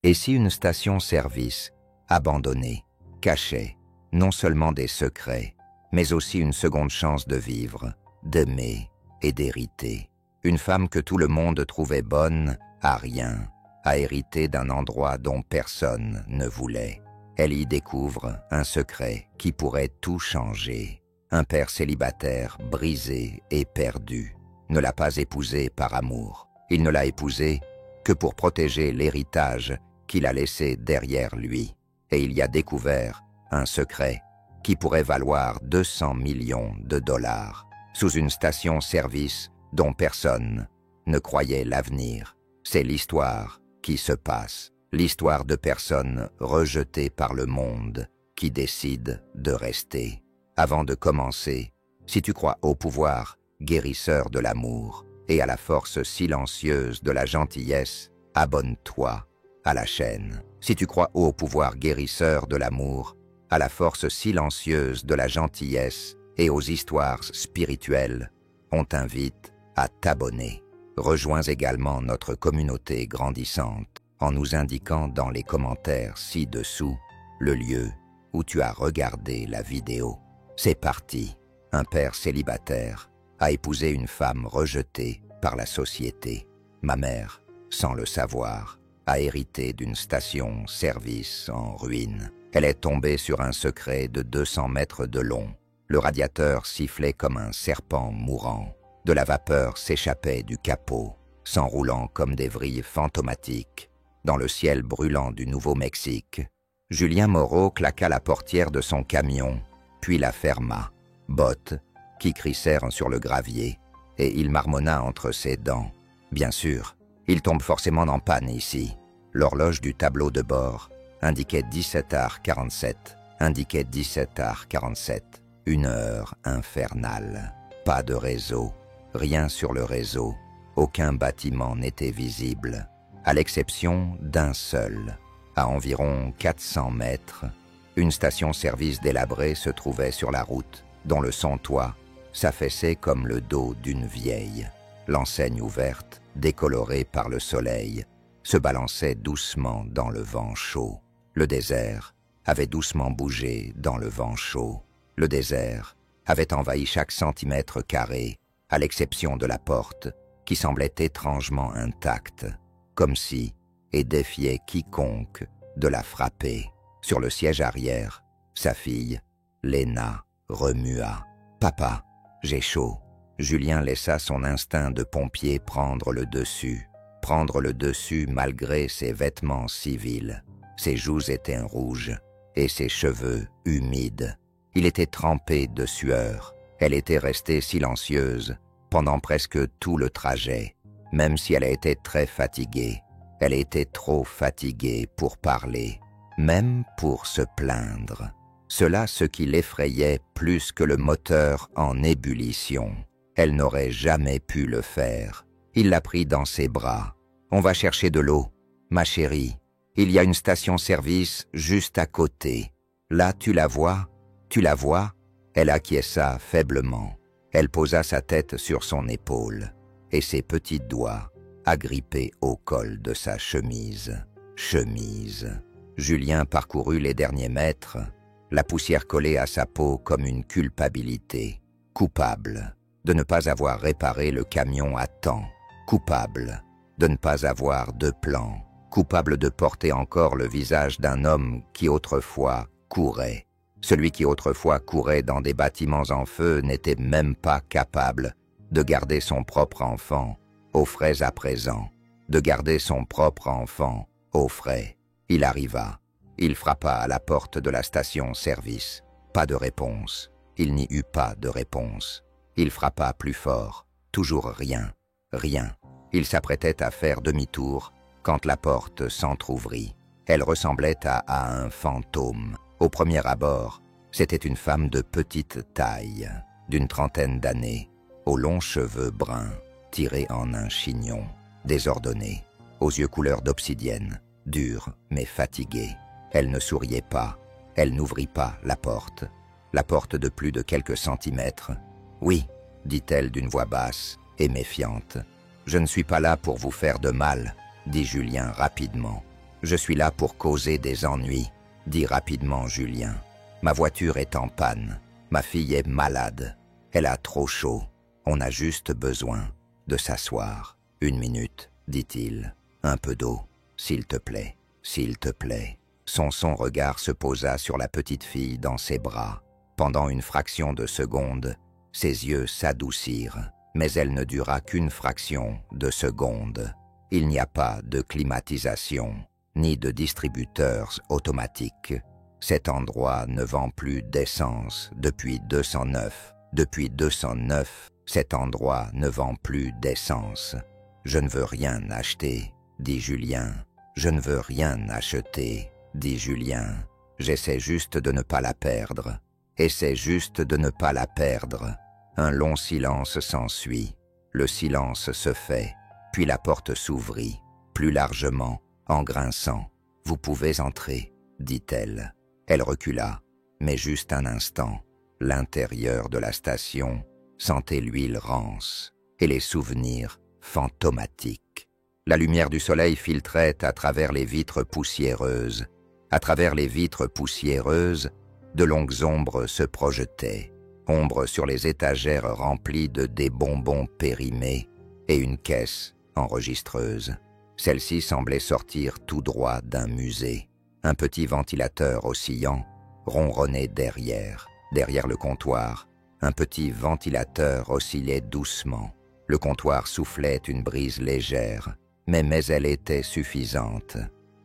Et si une station-service, abandonnée, cachait non seulement des secrets, mais aussi une seconde chance de vivre, d'aimer et d'hériter. Une femme que tout le monde trouvait bonne à rien, à hériter d'un endroit dont personne ne voulait. Elle y découvre un secret qui pourrait tout changer. Un père célibataire, brisé et perdu, ne l'a pas épousée par amour. Il ne l'a épousée que pour protéger l'héritage qu'il a laissé derrière lui. Et il y a découvert un secret qui pourrait valoir 200 millions de dollars sous une station-service dont personne ne croyait l'avenir. C'est l'histoire qui se passe, l'histoire de personnes rejetées par le monde qui décident de rester. Avant de commencer, si tu crois au pouvoir guérisseur de l'amour et à la force silencieuse de la gentillesse, abonne-toi à la chaîne. Si tu crois au pouvoir guérisseur de l'amour, à la force silencieuse de la gentillesse et aux histoires spirituelles, on t'invite à t'abonner. Rejoins également notre communauté grandissante en nous indiquant dans les commentaires ci-dessous le lieu où tu as regardé la vidéo. C'est parti. Un père célibataire a épousé une femme rejetée par la société. Ma mère, sans le savoir, a hérité d'une station-service en ruine. Elle est tombée sur un secret de 200 mètres de long. Le radiateur sifflait comme un serpent mourant. De la vapeur s'échappait du capot, s'enroulant comme des vrilles fantomatiques. Dans le ciel brûlant du Nouveau-Mexique, Julien Moreau claqua la portière de son camion, puis la ferma. Bottes qui crissèrent sur le gravier, et il marmonna entre ses dents. Bien sûr, il tombe forcément en panne ici. L'horloge du tableau de bord indiquait 17h47. Indiquait 17h47. Une heure infernale. Pas de réseau. Rien sur le réseau. Aucun bâtiment n'était visible, à l'exception d'un seul. À environ 400 mètres, une station-service délabrée se trouvait sur la route, dont le son-toit s'affaissait comme le dos d'une vieille. L'enseigne ouverte, décolorée par le soleil, se balançait doucement dans le vent chaud. Le désert avait doucement bougé dans le vent chaud. Le désert avait envahi chaque centimètre carré, à l'exception de la porte, qui semblait étrangement intacte, comme si, et défiait quiconque de la frapper. Sur le siège arrière, sa fille, Léna, remua. « Papa, j'ai chaud. » Julien laissa son instinct de pompier prendre le dessus malgré ses vêtements civils. Ses joues étaient rouges et ses cheveux humides. Il était trempé de sueur. Elle était restée silencieuse pendant presque tout le trajet, même si elle était très fatiguée. Elle était trop fatiguée pour parler, même pour se plaindre. Cela ce qui l'effrayait plus que le moteur en ébullition. Elle n'aurait jamais pu le faire. Il la prit dans ses bras. « On va chercher de l'eau. Ma chérie, il y a une station-service juste à côté. Là, tu la vois? Tu la vois ?» Elle acquiesça faiblement. Elle posa sa tête sur son épaule et ses petits doigts agrippés au col de sa chemise. Julien parcourut les derniers mètres, la poussière collée à sa peau comme une culpabilité. Coupable de ne pas avoir réparé le camion à temps. Coupable de ne pas avoir de plan. Coupable de porter encore le visage d'un homme qui autrefois courait. Celui qui autrefois courait dans des bâtiments en feu n'était même pas capable de garder son propre enfant au frais à présent. De garder son propre enfant au frais. Il arriva. Il frappa à la porte de la station-service. Pas de réponse. Il n'y eut pas de réponse. Il frappa plus fort. Toujours rien. Rien. Il s'apprêtait à faire demi-tour quand la porte s'entr'ouvrit. Elle ressemblait à un fantôme. Au premier abord, c'était une femme de petite taille, d'une trentaine d'années, aux longs cheveux bruns, tirés en un chignon, désordonnés, aux yeux couleur d'obsidienne, durs mais fatigués. Elle ne souriait pas, elle n'ouvrit pas la porte de plus de quelques centimètres. « Oui, » dit-elle d'une voix basse et méfiante. « Je ne suis pas là pour vous faire de mal, » dit Julien rapidement. « Je suis là pour causer des ennuis, dit rapidement Julien. Ma voiture est en panne. Ma fille est malade. Elle a trop chaud. On a juste besoin de s'asseoir. 1 minute, dit-il. Un peu d'eau, s'il te plaît, s'il te plaît. Son regard se posa sur la petite fille dans ses bras. Pendant une fraction de seconde, ses yeux s'adoucirent, mais elle ne dura qu'une fraction de seconde. Il n'y a pas de climatisation, ni de distributeurs automatiques. Cet endroit ne vend plus d'essence depuis 209. Depuis 209, cet endroit ne vend plus d'essence. Je ne veux rien acheter, dit Julien. Je ne veux rien acheter, dit Julien. J'essaie juste de ne pas la perdre. Essaie juste de ne pas la perdre. Un long silence s'ensuit. Le silence se fait, puis la porte s'ouvrit, plus largement, en grinçant. « Vous pouvez entrer », dit-elle. Elle recula, mais juste un instant. L'intérieur de la station sentait l'huile rance et les souvenirs fantomatiques. La lumière du soleil filtrait à travers les vitres poussiéreuses. À travers les vitres poussiéreuses, de longues ombres se projetaient. Ombres sur les étagères remplies de des bonbons périmés et une caisse enregistreuse. Celle-ci semblait sortir tout droit d'un musée. Un petit ventilateur oscillant ronronnait derrière le comptoir. Un petit ventilateur oscillait doucement. Le comptoir soufflait une brise légère, mais elle était suffisante.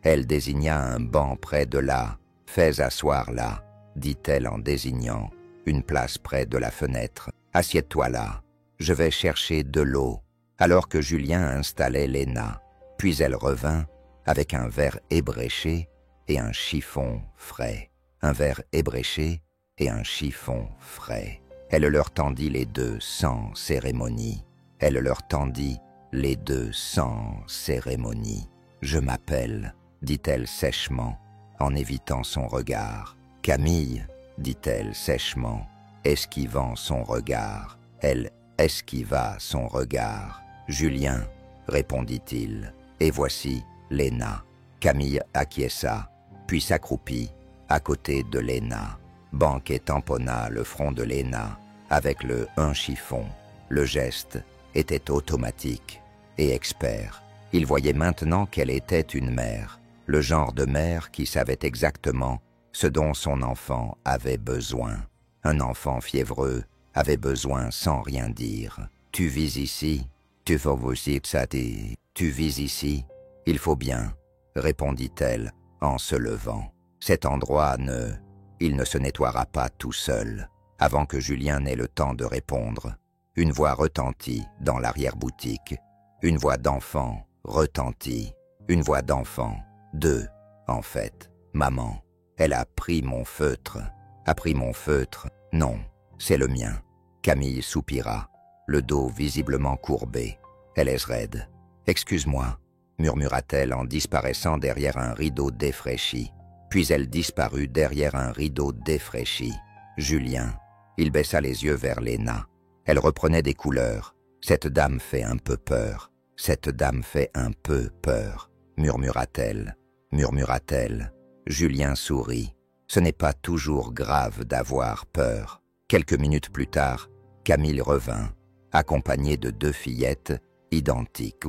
Elle désigna un banc près de là. « Fais asseoir là », dit-elle en désignant une place près de la fenêtre. « Assieds-toi là, je vais chercher de l'eau. » Alors que Julien installait Léna, puis elle revint avec un verre ébréché et un chiffon frais. Un verre ébréché et un chiffon frais. Elle leur tendit les deux sans cérémonie. Elle leur tendit les deux sans cérémonie. « Je m'appelle », dit-elle sèchement, en évitant son regard. « Camille », dit-elle sèchement, esquivant son regard. Elle esquiva son regard. « Julien », répondit-il, « et voici Léna. » Camille acquiesça, puis s'accroupit à côté de Léna. Banquet tamponna le front de Léna avec un chiffon. Le geste était automatique et expert. Il voyait maintenant qu'elle était une mère, le genre de mère qui savait exactement ce dont son enfant avait besoin. Un enfant fiévreux avait besoin sans rien dire. « Tu vis ici, tu vas aussi dit. Tu vis ici, il faut bien, » répondit-elle en se levant. « Cet endroit il ne se nettoiera pas tout seul. » Avant que Julien n'ait le temps de répondre, une voix retentit dans l'arrière-boutique. Une voix d'enfant retentit. Une voix d'enfant. Deux, en fait. Maman. Elle a pris mon feutre. A pris mon feutre. Non, c'est le mien. Camille soupira, le dos visiblement courbé. Elle est raide. Excuse-moi, murmura-t-elle en disparaissant derrière un rideau défraîchi. Puis elle disparut derrière un rideau défraîchi. Julien. Il baissa les yeux vers Léna. Elle reprenait des couleurs. Cette dame fait un peu peur. Cette dame fait un peu peur, murmura-t-elle. Murmura-t-elle. Julien sourit. Ce n'est pas toujours grave d'avoir peur. Quelques minutes plus tard, Camille revint, accompagnée de deux fillettes identiques,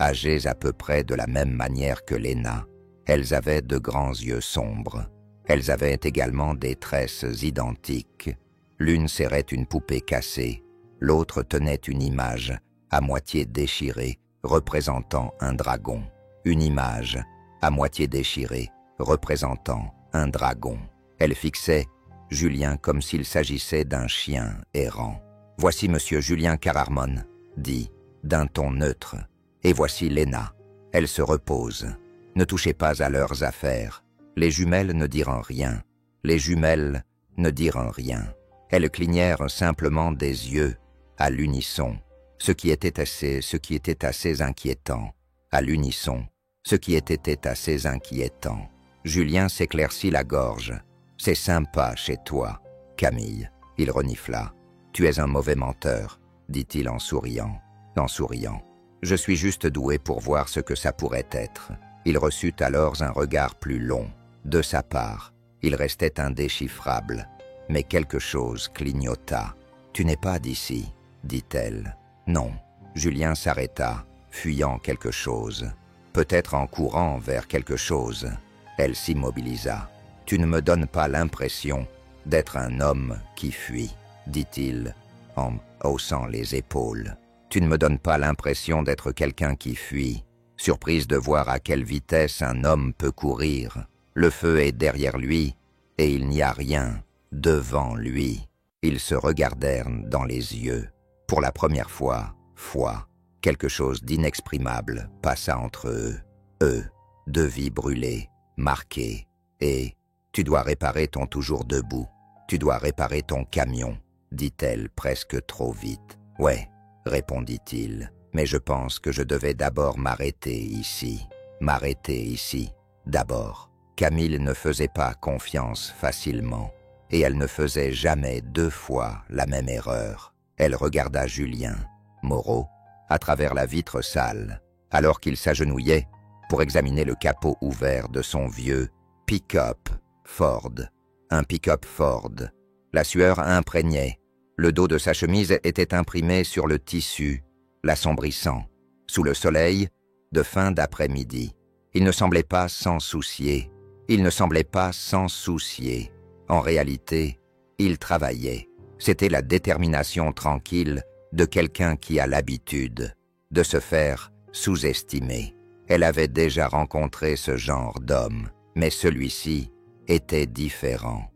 âgées à peu près de la même manière que Léna. Elles avaient de grands yeux sombres. Elles avaient également des tresses identiques. L'une serrait une poupée cassée, l'autre tenait une image à moitié déchirée représentant un dragon. Une image à moitié déchirée représentant un dragon. Elle fixait Julien comme s'il s'agissait d'un chien errant. « Voici monsieur Julien Cararmon, » dit, d'un ton neutre. « Et voici Léna. Elle se repose. Ne touchez pas à leurs affaires. Les jumelles ne diront rien. Les jumelles ne diront rien. » Elles clignèrent simplement des yeux, à l'unisson, ce qui était assez inquiétant. À l'unisson, ce qui était assez inquiétant. Julien s'éclaircit la gorge. « C'est sympa chez toi, Camille. » Il renifla. « Tu es un mauvais menteur, » dit-il en souriant. « Je suis juste doué pour voir ce que ça pourrait être. » Il reçut alors un regard plus long. De sa part, il restait indéchiffrable, mais quelque chose clignota. « Tu n'es pas d'ici » dit-elle. « Non. » Julien s'arrêta, fuyant quelque chose. Peut-être en courant vers quelque chose. Elle s'immobilisa. « Tu ne me donnes pas l'impression d'être un homme qui fuit, » dit-il en haussant les épaules. « Tu ne me donnes pas l'impression d'être quelqu'un qui fuit, surprise de voir à quelle vitesse un homme peut courir. Le feu est derrière lui, et il n'y a rien devant lui. » Ils se regardèrent dans les yeux. Pour la première fois, quelque chose d'inexprimable passa entre eux, deux vies brûlées, marquées, et « Tu dois réparer ton toujours debout, tu dois réparer ton camion », dit-elle presque trop vite. « Ouais », répondit-il, « mais je pense que je devais d'abord m'arrêter ici, d'abord. » Camille ne faisait pas confiance facilement, et elle ne faisait jamais deux fois la même erreur. Elle regarda Julien, Moreau, à travers la vitre sale, alors qu'il s'agenouillait pour examiner le capot ouvert de son vieux pick-up Ford. Un pick-up Ford. La sueur imprégnait. Le dos de sa chemise était imprimé sur le tissu, l'assombrissant, sous le soleil de fin d'après-midi. Il ne semblait pas s'en soucier. En réalité, il travaillait. C'était la détermination tranquille de quelqu'un qui a l'habitude de se faire sous-estimer. Elle avait déjà rencontré ce genre d'homme, mais celui-ci était différent.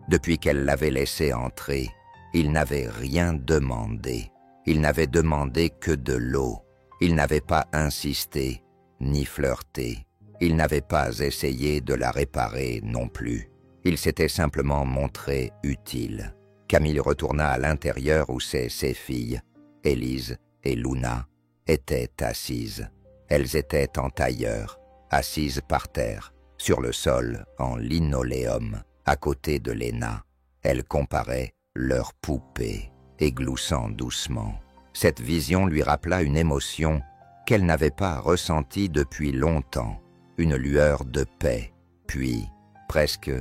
Depuis qu'elle l'avait laissé entrer, il n'avait rien demandé. Il n'avait demandé que de l'eau. Il n'avait pas insisté, ni flirté. Il n'avait pas essayé de la réparer non plus. Il s'était simplement montré utile. Camille retourna à l'intérieur où ses filles, Élise et Luna, étaient assises. Elles étaient en tailleur, assises par terre, sur le sol en linoléum, à côté de Léna. Elles comparaient leurs poupées, égloussant doucement. Cette vision lui rappela une émotion qu'elle n'avait pas ressentie depuis longtemps. Une lueur de paix, puis, presque,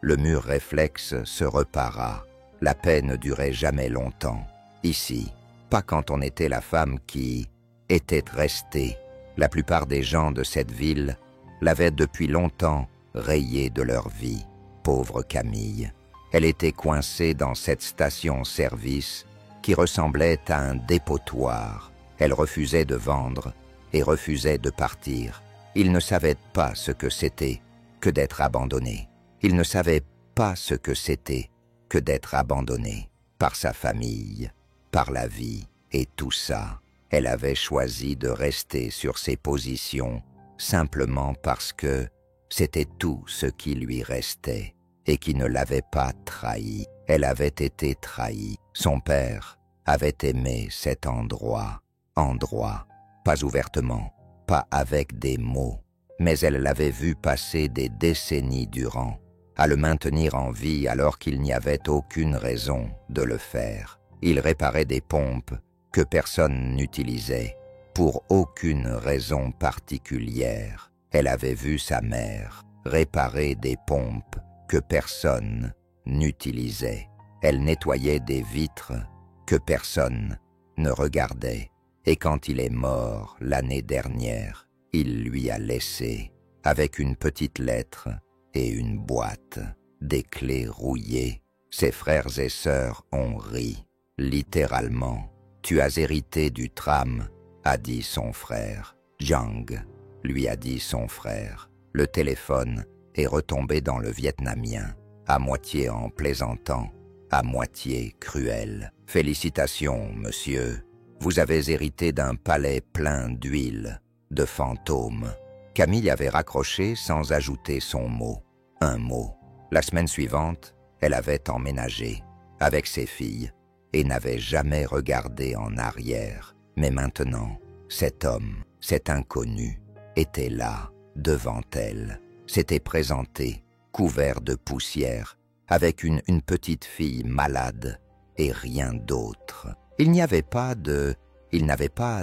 le mur réflexe se repara. La paix ne durait jamais longtemps. Ici, pas quand on était la femme qui était restée. La plupart des gens de cette ville l'avaient depuis longtemps rayée de leur vie. Pauvre Camille. Elle était coincée dans cette station-service qui ressemblait à un dépotoir. Elle refusait de vendre et refusait de partir. Il ne savait pas ce que c'était que d'être abandonné. Il ne savait pas ce que c'était que d'être abandonné par sa famille, par la vie et tout ça. Elle avait choisi de rester sur ses positions simplement parce que c'était tout ce qui lui restait et qui ne l'avait pas trahi. Elle avait été trahie. Son père avait aimé cet endroit, pas ouvertement, pas avec des mots, mais elle l'avait vu passer des décennies durant, à le maintenir en vie alors qu'il n'y avait aucune raison de le faire. Il réparait des pompes que personne n'utilisait, pour aucune raison particulière. Elle avait vu sa mère réparer des pompes que personne n'utilisait. Elle nettoyait des vitres que personne ne regardait. Et quand il est mort l'année dernière, il lui a laissé, avec une petite lettre et une boîte, des clés rouillées. Ses frères et sœurs ont ri, littéralement. « Tu as hérité du tram », a dit son frère. « Jang », lui a dit son frère. Le téléphone est retombé dans le vietnamien, à moitié en plaisantant, à moitié cruel. « Félicitations, monsieur. Vous avez hérité d'un palais plein d'huile, de fantômes. » Camille avait raccroché sans ajouter son mot. Un mot. La semaine suivante, elle avait emménagé, avec ses filles, et n'avait jamais regardé en arrière. Mais maintenant, cet homme, cet inconnu, était là, devant elle, s'était présenté, couvert de poussière, avec une petite fille malade, et rien d'autre. Il n'avait pas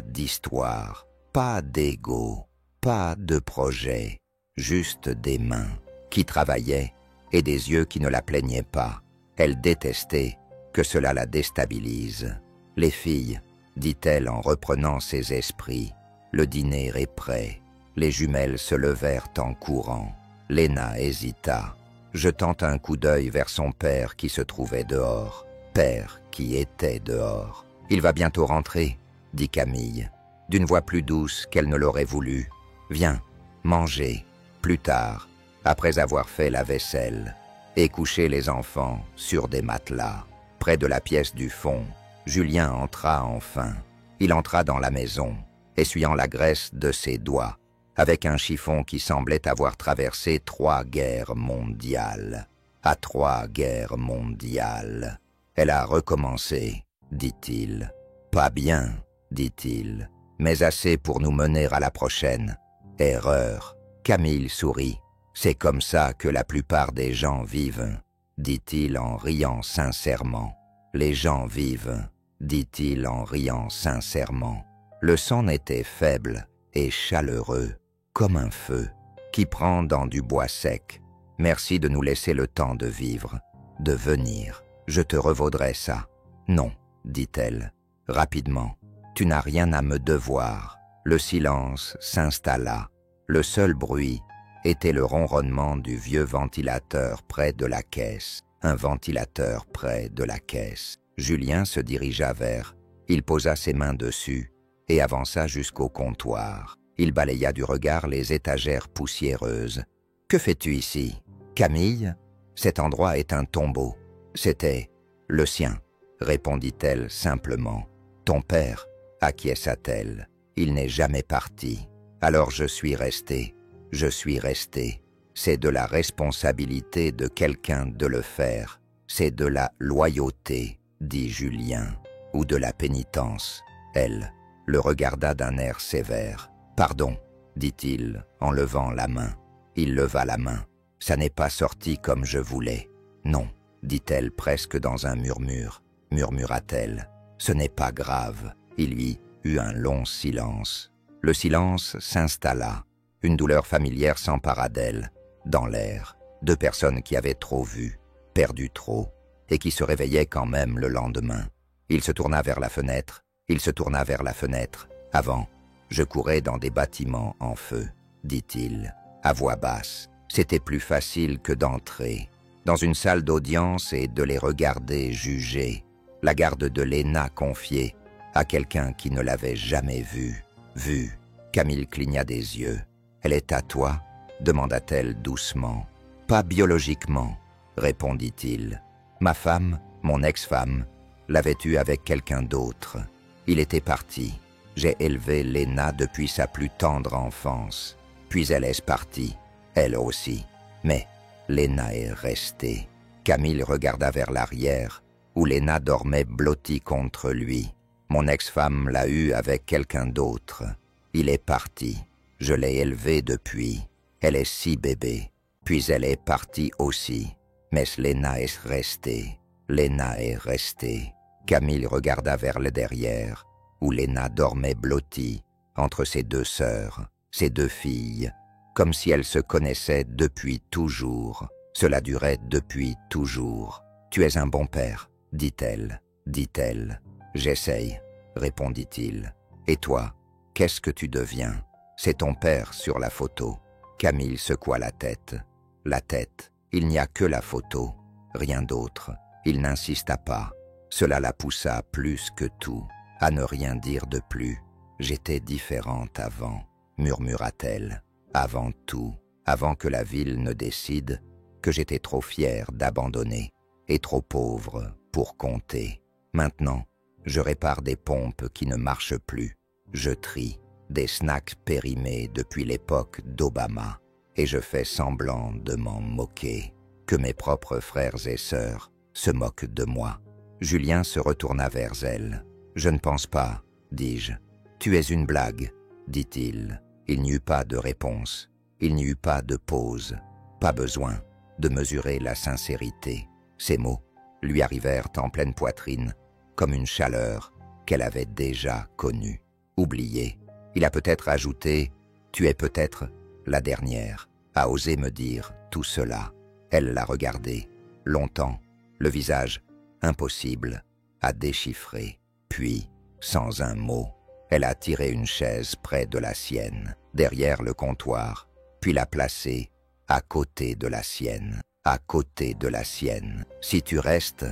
d'histoire, Pas d'ego, pas de projet, juste des mains qui travaillaient et des yeux qui ne la plaignaient pas. Elle détestait que cela la déstabilise. « Les filles, dit-elle en reprenant ses esprits, le dîner est prêt. » Les jumelles se levèrent en courant. Léna hésita, jetant un coup d'œil vers son père qui se trouvait dehors. Père qui était dehors. « Il va bientôt rentrer, » dit Camille, d'une voix plus douce qu'elle ne l'aurait voulu. « Viens, manger, plus tard, après avoir fait la vaisselle, et coucher les enfants sur des matelas. » Près de la pièce du fond, Julien entra enfin. Il entra dans la maison, essuyant la graisse de ses doigts, avec un chiffon qui semblait avoir traversé 3 guerres mondiales. À 3 guerres mondiales. Elle a recommencé, dit-il. Pas bien, dit-il, mais assez pour nous mener à la prochaine. Erreur. Camille sourit. C'est comme ça que la plupart des gens vivent, dit-il en riant sincèrement. Les gens vivent, dit-il en riant sincèrement. Le son était faible et chaleureux, comme un feu, qui prend dans du bois sec. Merci de nous laisser le temps de vivre, de venir. Je te revaudrai ça. Non, dit-elle, rapidement. Tu n'as rien à me devoir. Le silence s'installa. Le seul bruit était le ronronnement du vieux ventilateur près de la caisse. Un ventilateur près de la caisse. Julien se dirigea vers. Il posa ses mains dessus et avança jusqu'au comptoir. Il balaya du regard les étagères poussiéreuses. « Que fais-tu ici, Camille ? Cet endroit est un tombeau. »« C'était le sien, » répondit-elle simplement. « Ton père, » acquiesça-t-elle. « Il n'est jamais parti. Alors je suis restée. Je suis restée. C'est de la responsabilité de quelqu'un de le faire. C'est de la loyauté, dit Julien, ou de la pénitence. » Elle le regarda d'un air sévère. « Pardon, » dit-il en levant la main. Il leva la main. « Ça n'est pas sorti comme je voulais. »« Non, » dit-elle presque dans un murmure. Murmura-t-elle. « Ce n'est pas grave. » Il y eut un long silence. Le silence s'installa. Une douleur familière s'empara d'elle. Dans l'air, 2 personnes qui avaient trop vu, perdu trop, et qui se réveillaient quand même le lendemain. Il se tourna vers la fenêtre. Il se tourna vers la fenêtre. Avant, je courais dans des bâtiments en feu, dit-il, à voix basse. C'était plus facile que d'entrer dans une salle d'audience et de les regarder juger. La garde de Léna confiée à quelqu'un qui ne l'avait jamais vue. Vue. Camille cligna des yeux. « Elle est à toi ?» demanda-t-elle doucement. « Pas biologiquement, » répondit-il. « Ma femme, mon ex-femme, l'avait eue avec quelqu'un d'autre. Il était parti. J'ai élevé Léna depuis sa plus tendre enfance. Puis elle est partie, elle aussi. Mais Léna est restée. » Camille regarda vers l'arrière, où Léna dormait blottie contre lui. « Mon ex-femme l'a eue avec quelqu'un d'autre. Il est parti. Je l'ai élevée depuis. Elle est si bébé. Puis elle est partie aussi. Mais Léna est restée. Léna est restée. » Camille regarda vers le derrière, où Léna dormait blottie entre ses 2 sœurs, ses 2 filles, comme si elles se connaissaient depuis toujours. Cela durait depuis toujours. « Tu es un bon père, » dit-elle, dit-elle. « J'essaye, » répondit-il. « Et toi, qu'est-ce que tu deviens ? C'est ton père sur la photo. » Camille secoua la tête. La tête, il n'y a que la photo, rien d'autre. Il n'insista pas. Cela la poussa plus que tout, à ne rien dire de plus. « J'étais différente avant, » murmura-t-elle. « Avant tout, avant que la ville ne décide que j'étais trop fière d'abandonner et trop pauvre pour compter. Maintenant, je répare des pompes qui ne marchent plus. Je trie des snacks périmés depuis l'époque d'Obama et je fais semblant de m'en moquer, que mes propres frères et sœurs se moquent de moi. » Julien se retourna vers elle. « Je ne pense pas, dis-je. Tu es une blague, dit-il. » Il n'y eut pas de réponse. Il n'y eut pas de pause. Pas besoin de mesurer la sincérité. Ces mots lui arrivèrent en pleine poitrine, comme une chaleur qu'elle avait déjà connue. Oubliée, Il a peut-être ajouté « Tu es peut-être la dernière à oser me dire tout cela ». Elle l'a regardé, longtemps, le visage impossible à déchiffrer. Puis, sans un mot, elle a tiré une chaise près de la sienne, derrière le comptoir, puis l'a placée à côté de la sienne, à côté de la sienne. « Si tu restes,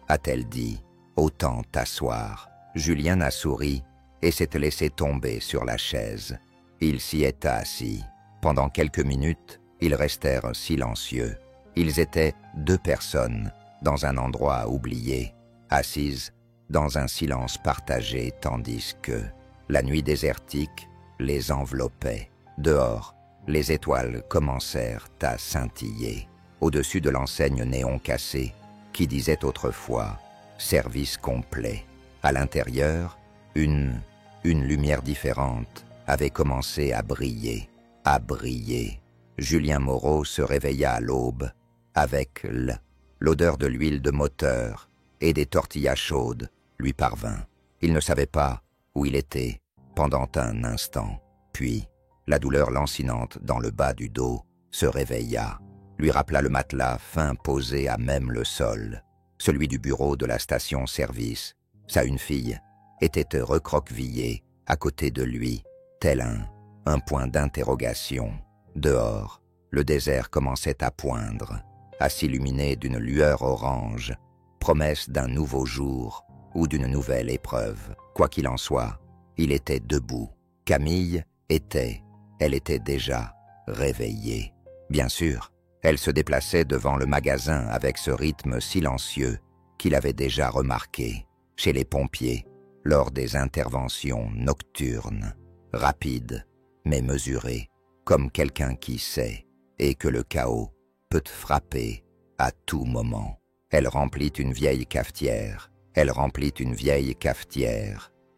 a-t-elle dit, autant t'asseoir. » Julien a souri et s'est laissé tomber sur la chaise. Il s'y est assis. Pendant quelques minutes, ils restèrent silencieux. Ils étaient 2 personnes dans un endroit oublié, assises dans un silence partagé, tandis que la nuit désertique les enveloppait. Dehors, les étoiles commencèrent à scintiller. Au-dessus de l'enseigne néon cassée, qui disait autrefois « Service complet ». À l'intérieur, une lumière différente avait commencé à briller, à briller. Julien Moreau se réveilla à l'aube avec l'odeur de l'huile de moteur et des tortillas chaudes lui parvint. Il ne savait pas où il était pendant un instant. Puis, la douleur lancinante dans le bas du dos se réveilla, lui rappela le matelas fin posé à même le sol, celui du bureau de la station-service. Sa une fille était recroquevillée à côté de lui, tel un point d'interrogation. Dehors, le désert commençait à poindre, à s'illuminer d'une lueur orange, promesse d'un nouveau jour ou d'une nouvelle épreuve. Quoi qu'il en soit, il était debout. Camille elle était déjà réveillée. Bien sûr, elle se déplaçait devant le magasin avec ce rythme silencieux qu'il avait déjà remarqué chez les pompiers lors des interventions nocturnes, rapides mais mesurées, comme quelqu'un qui sait et que le chaos peut te frapper à tout moment. Elle remplit une vieille cafetière,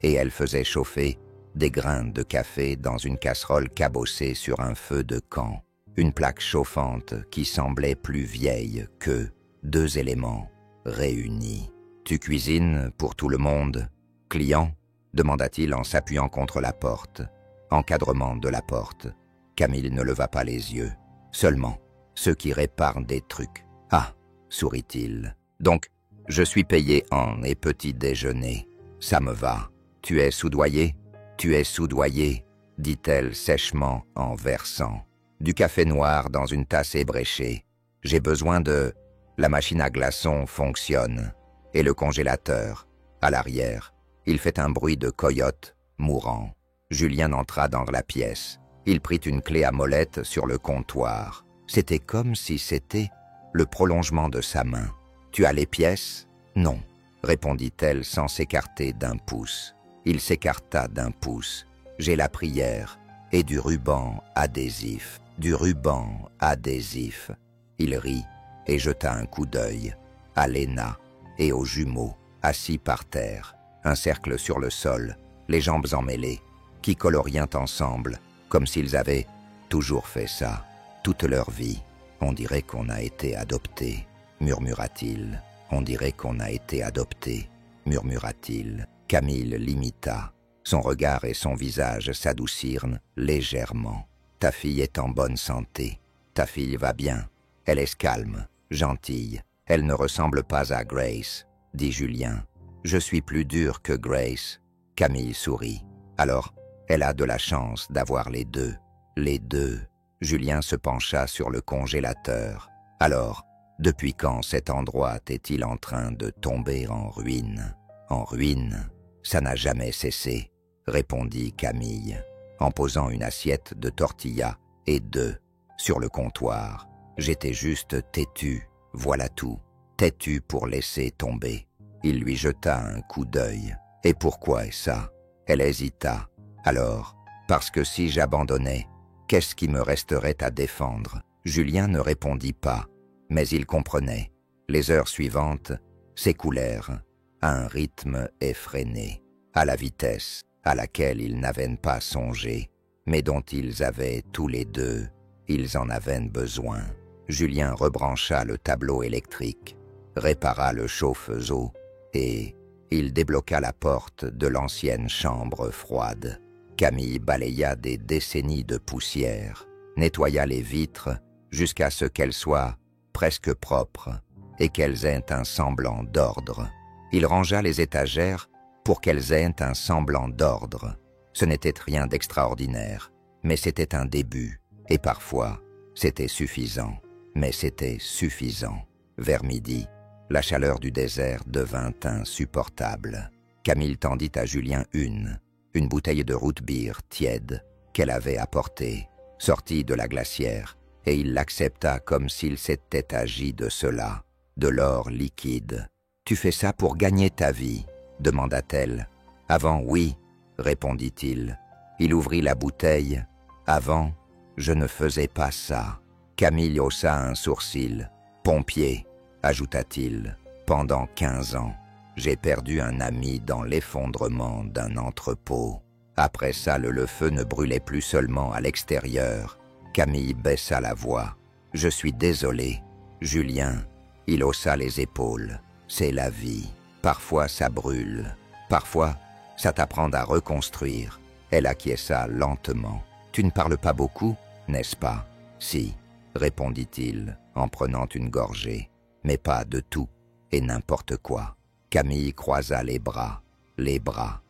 et elle faisait chauffer des grains de café dans une casserole cabossée sur un feu de camp, une plaque chauffante qui semblait plus vieille que 2 éléments réunis. « Tu cuisines pour tout le monde, client ?» demanda-t-il en s'appuyant contre la porte. Encadrement de la porte. Camille ne leva pas les yeux. « Seulement ceux qui réparent des trucs. »« Ah !» sourit-il. « Donc, je suis payé en et petit déjeuner. Ça me va. Tu es soudoyé ? Tu es soudoyé, dit-elle sèchement en versant. Du café noir dans une tasse ébréchée. J'ai besoin de... La machine à glaçons fonctionne. Et le congélateur, à l'arrière, il fait un bruit de coyote mourant. Julien entra dans la pièce. Il prit une clé à molette sur le comptoir. C'était comme si c'était le prolongement de sa main. « Tu as les pièces ?»« Non, » répondit-elle sans s'écarter d'un pouce. Il s'écarta d'un pouce. « J'ai la prière et du ruban adhésif. Du ruban adhésif. » Il rit et jeta un coup d'œil à Léna et aux jumeaux, assis par terre, un cercle sur le sol, les jambes emmêlées, qui colorient ensemble, comme s'ils avaient toujours fait ça, toute leur vie. « On dirait qu'on a été adopté, » murmura-t-il. « On dirait qu'on a été adopté, » murmura-t-il. Camille l'imita. Son regard et son visage s'adoucirent légèrement. « Ta fille est en bonne santé. Ta fille va bien. Elle est calme, gentille. Elle ne ressemble pas à Grace, » dit Julien. « Je suis plus dur que Grace. » Camille sourit. « Alors, elle a de la chance d'avoir les deux. » Les deux. Julien se pencha sur le congélateur. « Alors, depuis quand cet endroit est-il en train de tomber en ruine ?»« En ruine, ça n'a jamais cessé, » répondit Camille, en posant une assiette de tortillas et d'œufs sur le comptoir. « J'étais juste têtu, voilà tout, têtu pour laisser tomber. » Il lui jeta un coup d'œil. « Et pourquoi est ça ?» Elle hésita. « Alors, parce que si j'abandonnais, qu'est-ce qui me resterait à défendre ?» Julien ne répondit pas, mais il comprenait. Les heures suivantes s'écoulèrent à un rythme effréné, à la vitesse à laquelle ils n'avaient pas songé, mais dont ils avaient tous les deux, ils en avaient besoin. Julien rebrancha le tableau électrique, répara le chauffe-eau et il débloqua la porte de l'ancienne chambre froide. Camille balaya des décennies de poussière, nettoya les vitres jusqu'à ce qu'elles soient presque propres et qu'elles aient un semblant d'ordre. Il rangea les étagères pour qu'elles aient un semblant d'ordre. Ce n'était rien d'extraordinaire, mais c'était un début, et parfois, c'était suffisant. Mais c'était suffisant. Vers midi, la chaleur du désert devint insupportable. Camille tendit à Julien une bouteille de root beer tiède qu'elle avait apportée, sortie de la glacière, et il l'accepta comme s'il s'était agi de cela, de l'or liquide. « Tu fais ça pour gagner ta vie ?» demanda-t-elle. « Avant, oui, » répondit-il. Il ouvrit la bouteille. « Avant, je ne faisais pas ça. » Camille haussa un sourcil. « Pompier, » ajouta-t-il, « pendant 15 ans. J'ai perdu un ami dans l'effondrement d'un entrepôt. Après ça, le feu ne brûlait plus seulement à l'extérieur. » Camille baissa la voix. « Je suis désolé. » Julien, il haussa les épaules. « C'est la vie. Parfois ça brûle. Parfois, ça t'apprend à reconstruire. » Elle acquiesça lentement. « Tu ne parles pas beaucoup, n'est-ce pas ?»« Si, » répondit-il en prenant une gorgée. « Mais pas de tout et n'importe quoi. » Camille croisa les bras.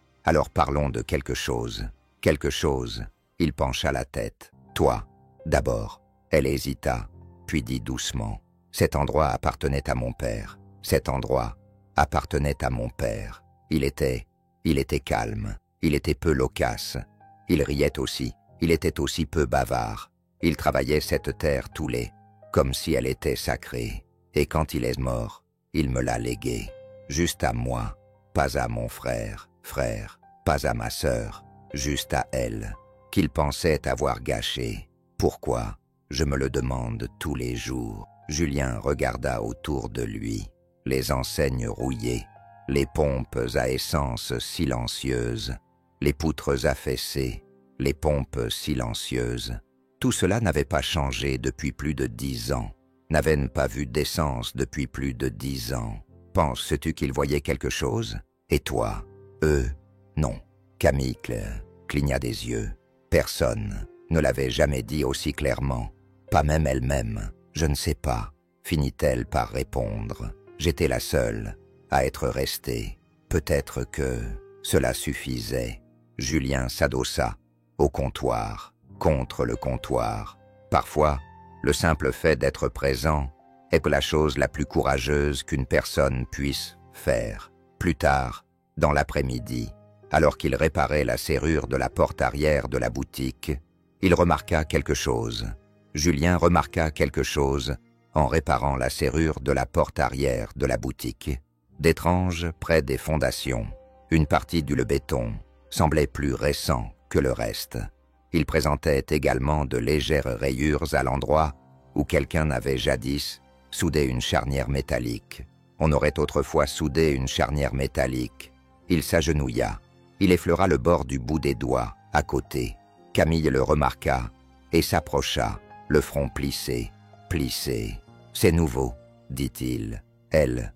« Alors parlons de quelque chose. » « Quelque chose. » Il pencha la tête. « Toi, d'abord. » Elle hésita, puis dit doucement. « Cet endroit appartenait à mon père. Cet endroit appartenait à mon père. Il était calme. Il était peu loquace. Il riait aussi. Il était aussi peu bavard. Il travaillait cette terre tous les, comme si elle était sacrée. Et quand il est mort, il me l'a léguée. Juste à moi, pas à mon frère, pas à ma sœur, juste à elle, qu'il pensait avoir gâché. Pourquoi? Je me le demande tous les jours. » Julien regarda autour de lui. Les enseignes rouillées, les pompes à essence silencieuses, les poutres affaissées, les pompes silencieuses. Tout cela n'avait pas changé depuis plus de 10 ans, n'avait pas vu d'essence depuis plus de 10 ans. Penses-tu qu'il voyait quelque chose? Et toi? Eux? Non. Camille cligna des yeux. Personne ne l'avait jamais dit aussi clairement, pas même elle-même. Je ne sais pas, finit-elle par répondre. J'étais la seule à être restée. Peut-être que cela suffisait. Julien s'adossa au comptoir, contre le comptoir. Parfois, le simple fait d'être présent est la chose la plus courageuse qu'une personne puisse faire. Plus tard, dans l'après-midi, alors qu'il réparait la serrure de la porte arrière de la boutique, il remarqua quelque chose. Julien remarqua quelque chose en réparant la serrure de la porte arrière de la boutique. D'étrange près des fondations, une partie du béton semblait plus récent que le reste. Il présentait également de légères rayures à l'endroit où quelqu'un avait jadis soudé une charnière métallique. On aurait autrefois soudé une charnière métallique. Il s'agenouilla. Il effleura le bord du bout des doigts, à côté. Camille le remarqua et s'approcha, le front plissé. « C'est nouveau, » dit-il. Elle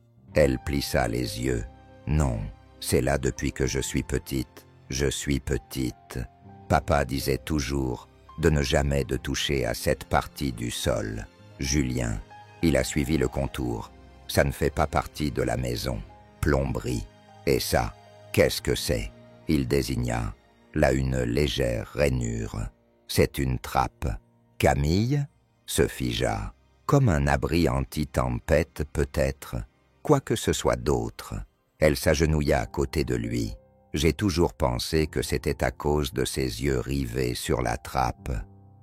plissa les yeux. « Non, c'est là depuis que je suis petite. Je suis petite. Papa disait toujours de ne jamais de toucher à cette partie du sol. » Julien, il a suivi le contour. Ça ne fait pas partie de la maison. Plomberie. Et ça, qu'est-ce que c'est? Il désigna. Là une légère rainure. C'est une trappe. Camille se figea. Comme un abri anti-tempête peut-être. Quoi que ce soit d'autre. Elle s'agenouilla à côté de lui. J'ai toujours pensé que c'était à cause de ses yeux rivés sur la trappe.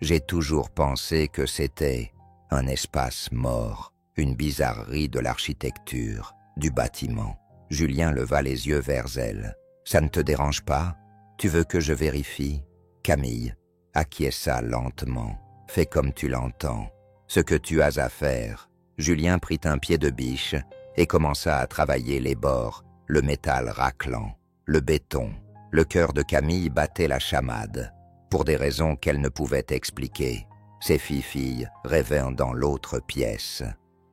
J'ai toujours pensé que c'était un espace mort, une bizarrerie de l'architecture, du bâtiment. Julien leva les yeux vers elle. « Ça ne te dérange pas? Tu veux que je vérifie ?» Camille acquiesça lentement. « Fais comme tu l'entends. Ce que tu as à faire. » Julien prit un pied de biche et commença à travailler les bords, le métal raclant, le béton. Le cœur de Camille battait la chamade, pour des raisons qu'elle ne pouvait expliquer. Ses filles rêvaient dans l'autre pièce.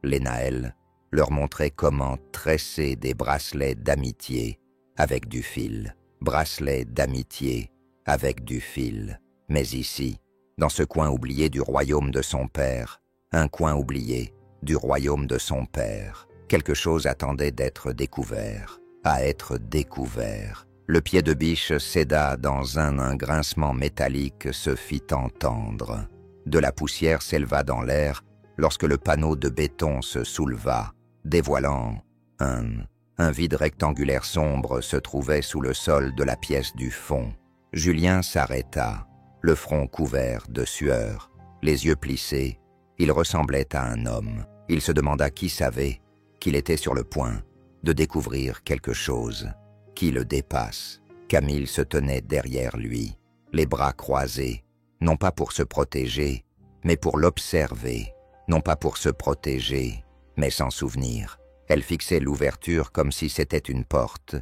Lénaël leur montrait comment tresser des bracelets d'amitié avec du fil. Bracelets d'amitié avec du fil. Mais ici, dans ce coin oublié du royaume de son père, un coin oublié du royaume de son père, quelque chose attendait d'être découvert, à être découvert. Le pied de biche céda dans un grincement métallique se fit entendre. De la poussière s'éleva dans l'air lorsque le panneau de béton se souleva, dévoilant un vide rectangulaire sombre se trouvait sous le sol de la pièce du fond. Julien s'arrêta, le front couvert de sueur, les yeux plissés. Il ressemblait à un homme. Il se demanda qui savait qu'il était sur le point de découvrir quelque chose qui le dépasse. Camille se tenait derrière lui, les bras croisés, non pas pour se protéger, mais pour l'observer, non pas pour se protéger, mais s'en souvenir. Elle fixait l'ouverture comme si c'était une porte,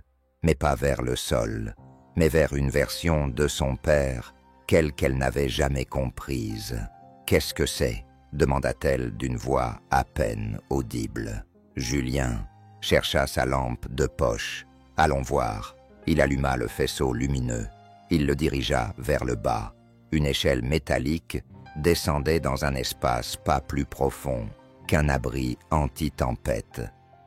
mais pas vers le sol, mais vers une version de son père, qu'elle n'avait jamais comprise. « Qu'est-ce que c'est ?» demanda-t-elle d'une voix à peine audible. Julien chercha sa lampe de poche. « Allons voir. » Il alluma le faisceau lumineux. Il le dirigea vers le bas. Une échelle métallique descendait dans un espace pas plus profond qu'un abri anti-tempête,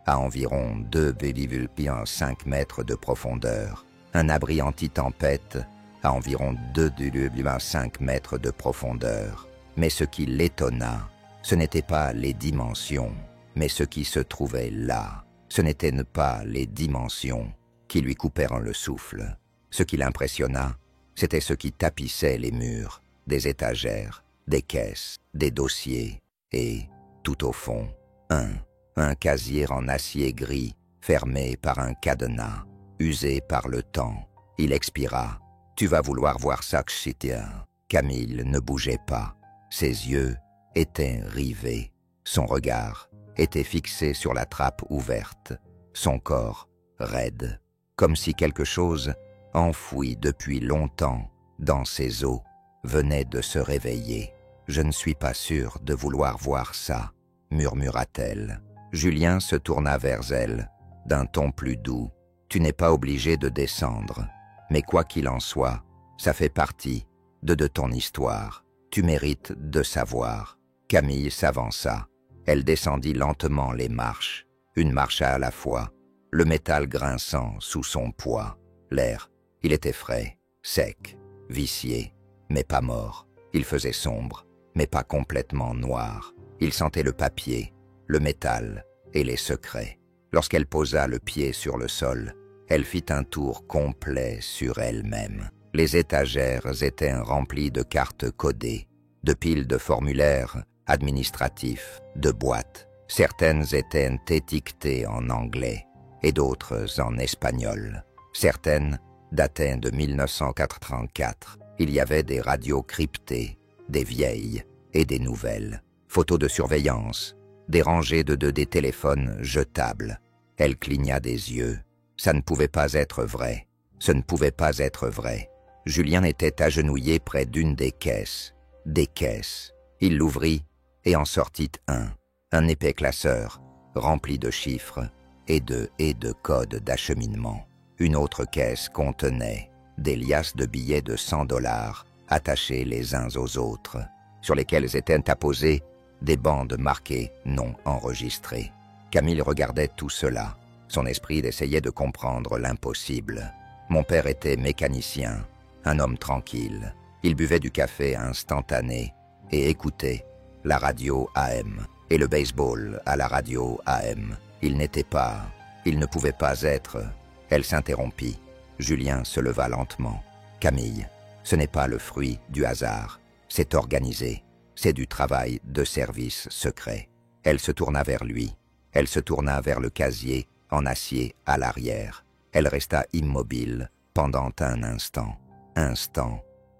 à environ 2,5 mètres de profondeur. Un abri anti-tempête à environ 2,5 mètres de profondeur. Mais ce qui l'étonna, ce n'était pas les dimensions, mais ce qui se trouvait là. Ce n'étaient pas les dimensions qui lui coupèrent le souffle. Ce qui l'impressionna, c'était ce qui tapissait les murs, des étagères, des caisses, des dossiers, et, tout au fond, un casier en acier gris, fermé par un cadenas, usé par le temps. Il expira. « Tu vas vouloir voir ça, Xitia. » Camille ne bougeait pas. Ses yeux étaient rivés. Son regard était fixé sur la trappe ouverte. Son corps raide, comme si quelque chose, enfoui depuis longtemps dans ses os, venait de se réveiller. « Je ne suis pas sûre de vouloir voir ça, » murmura-t-elle. Julien se tourna vers elle, d'un ton plus doux. « Tu n'es pas obligé de descendre, mais quoi qu'il en soit, ça fait partie de ton histoire. Tu mérites de savoir. » Camille s'avança. Elle descendit lentement les marches, une marche à la fois, le métal grinçant sous son poids. L'air, il était frais, sec, vicié, mais pas mort. Il faisait sombre, mais pas complètement noir. Il sentait le papier, le métal et les secrets. Lorsqu'elle posa le pied sur le sol, elle fit un tour complet sur elle-même. Les étagères étaient remplies de cartes codées, de piles de formulaires administratifs, de boîtes. Certaines étaient étiquetées en anglais et d'autres en espagnol. Certaines dataient de 1984. Il y avait des radios cryptées, des vieilles et des nouvelles. Photos de surveillance, des rangées des téléphones jetables. Elle cligna des yeux. Ça ne pouvait pas être vrai. Ce ne pouvait pas être vrai. Julien était agenouillé près d'une des caisses. Des caisses. Il l'ouvrit et en sortit un épais classeur, rempli de chiffres et de codes d'acheminement. Une autre caisse contenait des liasses de billets de $100 attachés les uns aux autres, sur lesquels étaient apposées des bandes marquées « non enregistrées ». Camille regardait tout cela. Son esprit essayait de comprendre l'impossible. Mon père était mécanicien, un homme tranquille. Il buvait du café instantané et écoutait la radio AM et le baseball à la radio AM. Il ne pouvait pas être. Elle s'interrompit. Julien se leva lentement. « Camille, ce n'est pas le fruit du hasard. C'est organisé. C'est du travail de service secret. » Elle se tourna vers lui. Elle se tourna vers le casier en acier à l'arrière. Elle resta immobile pendant un instant.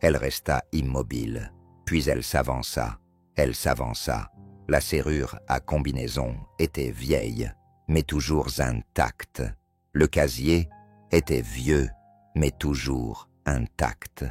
Elle resta immobile. Puis elle s'avança. Elle s'avança. La serrure à combinaison était vieille, mais toujours intacte. Le casier était vieux, mais toujours intact.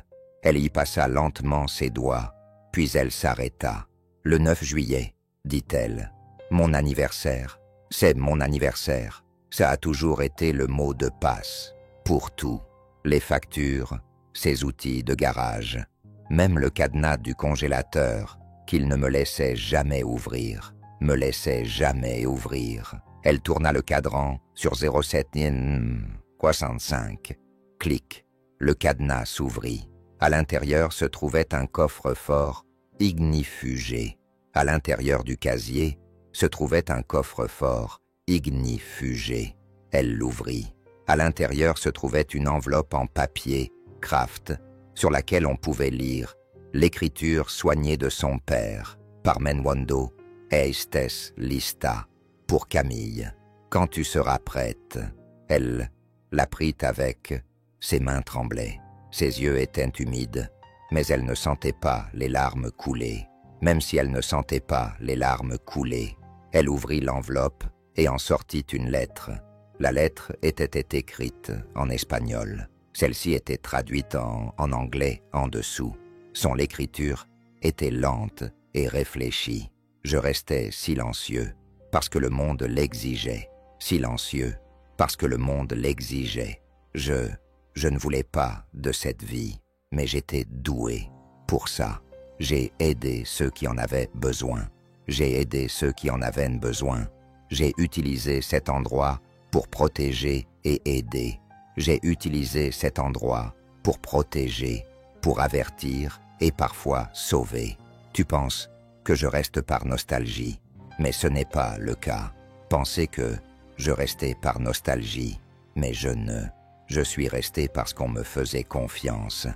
Elle y passa lentement ses doigts, puis elle s'arrêta. « Le 9 juillet, dit-elle. Mon anniversaire. C'est mon anniversaire. Ça a toujours été le mot de passe. Pour tout. Les factures, ses outils de garage, même le cadenas du congélateur, qu'il ne me laissait jamais ouvrir, me laissait jamais ouvrir. Elle tourna le cadran sur 0765. Clic. Le cadenas s'ouvrit. À l'intérieur se trouvait un coffre-fort ignifugé. À l'intérieur du casier se trouvait un coffre-fort ignifugé. Elle l'ouvrit. À l'intérieur se trouvait une enveloppe en papier, Kraft, sur laquelle on pouvait lire l'écriture soignée de son père, par Menwando, Estes Lista, pour Camille. Quand tu seras prête. Elle la prit avec, ses mains tremblaient, ses yeux étaient humides, mais elle ne sentait pas les larmes couler. Même si elle ne sentait pas les larmes couler, elle ouvrit l'enveloppe et en sortit une lettre. La lettre était écrite en espagnol. Celle-ci était traduite en anglais en dessous. Son écriture était lente et réfléchie. Je restais silencieux, parce que le monde l'exigeait. Silencieux, parce que le monde l'exigeait. Je ne voulais pas de cette vie, mais j'étais doué pour ça. J'ai aidé ceux qui en avaient besoin. J'ai aidé ceux qui en avaient besoin. J'ai utilisé cet endroit pour protéger et aider. J'ai utilisé cet endroit pour protéger, pour avertir et parfois sauver. Tu penses que je reste par nostalgie, mais ce n'est pas le cas. Pensez que je restais par nostalgie, mais je suis resté parce qu'on me faisait confiance,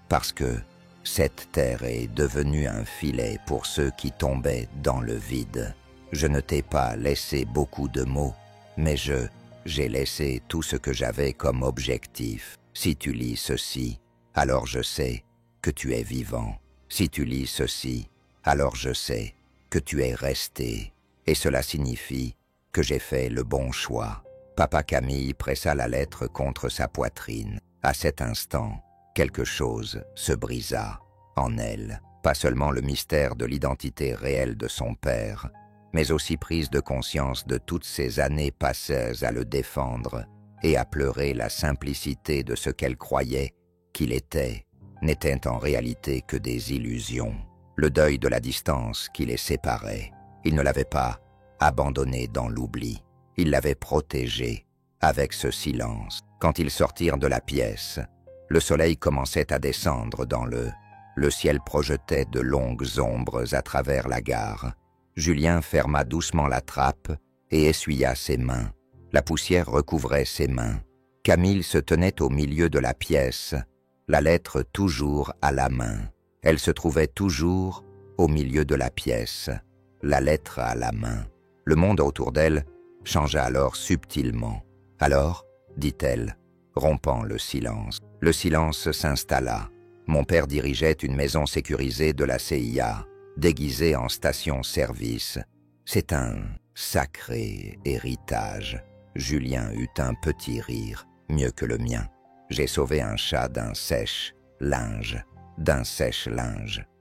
parce que cette terre est devenue un filet pour ceux qui tombaient dans le vide. Je ne t'ai pas laissé beaucoup de mots, mais j'ai laissé tout ce que j'avais comme objectif. Si tu lis ceci, alors je sais que tu es vivant. Si tu lis ceci, alors je sais que tu es resté. Et cela signifie que j'ai fait le bon choix. Papa Camille pressa la lettre contre sa poitrine. À cet instant, quelque chose se brisa en elle. Pas seulement le mystère de l'identité réelle de son père, mais aussi prise de conscience de toutes ces années passées à le défendre et à pleurer la simplicité de ce qu'elle croyait qu'il était, n'était en réalité que des illusions. Le deuil de la distance qui les séparait. Il ne l'avait pas abandonné dans l'oubli. Il l'avait protégé avec ce silence. Quand ils sortirent de la pièce, le soleil commençait à descendre dans le ciel projetait de longues ombres à travers la gare. Julien ferma doucement la trappe et essuya ses mains. La poussière recouvrait ses mains. Camille se tenait au milieu de la pièce, la lettre toujours à la main. Elle se trouvait toujours au milieu de la pièce, la lettre à la main. Le monde autour d'elle changea alors subtilement. « Alors » dit-elle, rompant le silence. Le silence s'installa. Mon père dirigeait une maison sécurisée de la CIA, déguisée en station-service. C'est un sacré héritage. Julien eut un petit rire, mieux que le mien. J'ai sauvé un chat d'un sèche-linge,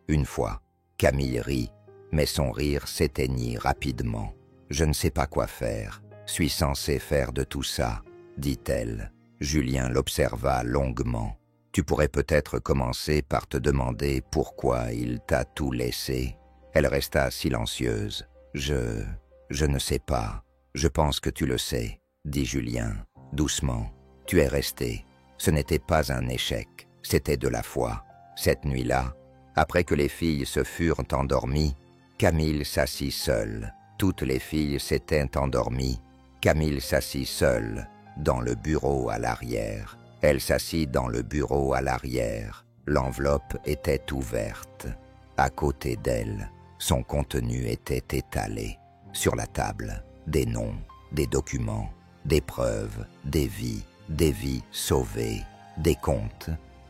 une fois. Camille rit, mais son rire s'éteignit rapidement. Je ne sais pas quoi faire. Suis censé faire de tout ça, dit-elle. Julien l'observa longuement. Tu pourrais peut-être commencer par te demander pourquoi il t'a tout laissé. Elle resta silencieuse. Je ne sais pas. Je pense que tu le sais, dit Julien, doucement. Tu es resté. Ce n'était pas un échec, c'était de la foi. Cette nuit-là, après que les filles se furent endormies, Camille s'assit seule. Toutes les filles s'étaient endormies. Camille s'assit seule, dans le bureau à l'arrière. Elle s'assit dans le bureau à l'arrière. L'enveloppe était ouverte. À côté d'elle, son contenu était étalé. Sur la table, des noms, des documents, des preuves, des vies sauvées, des comptes,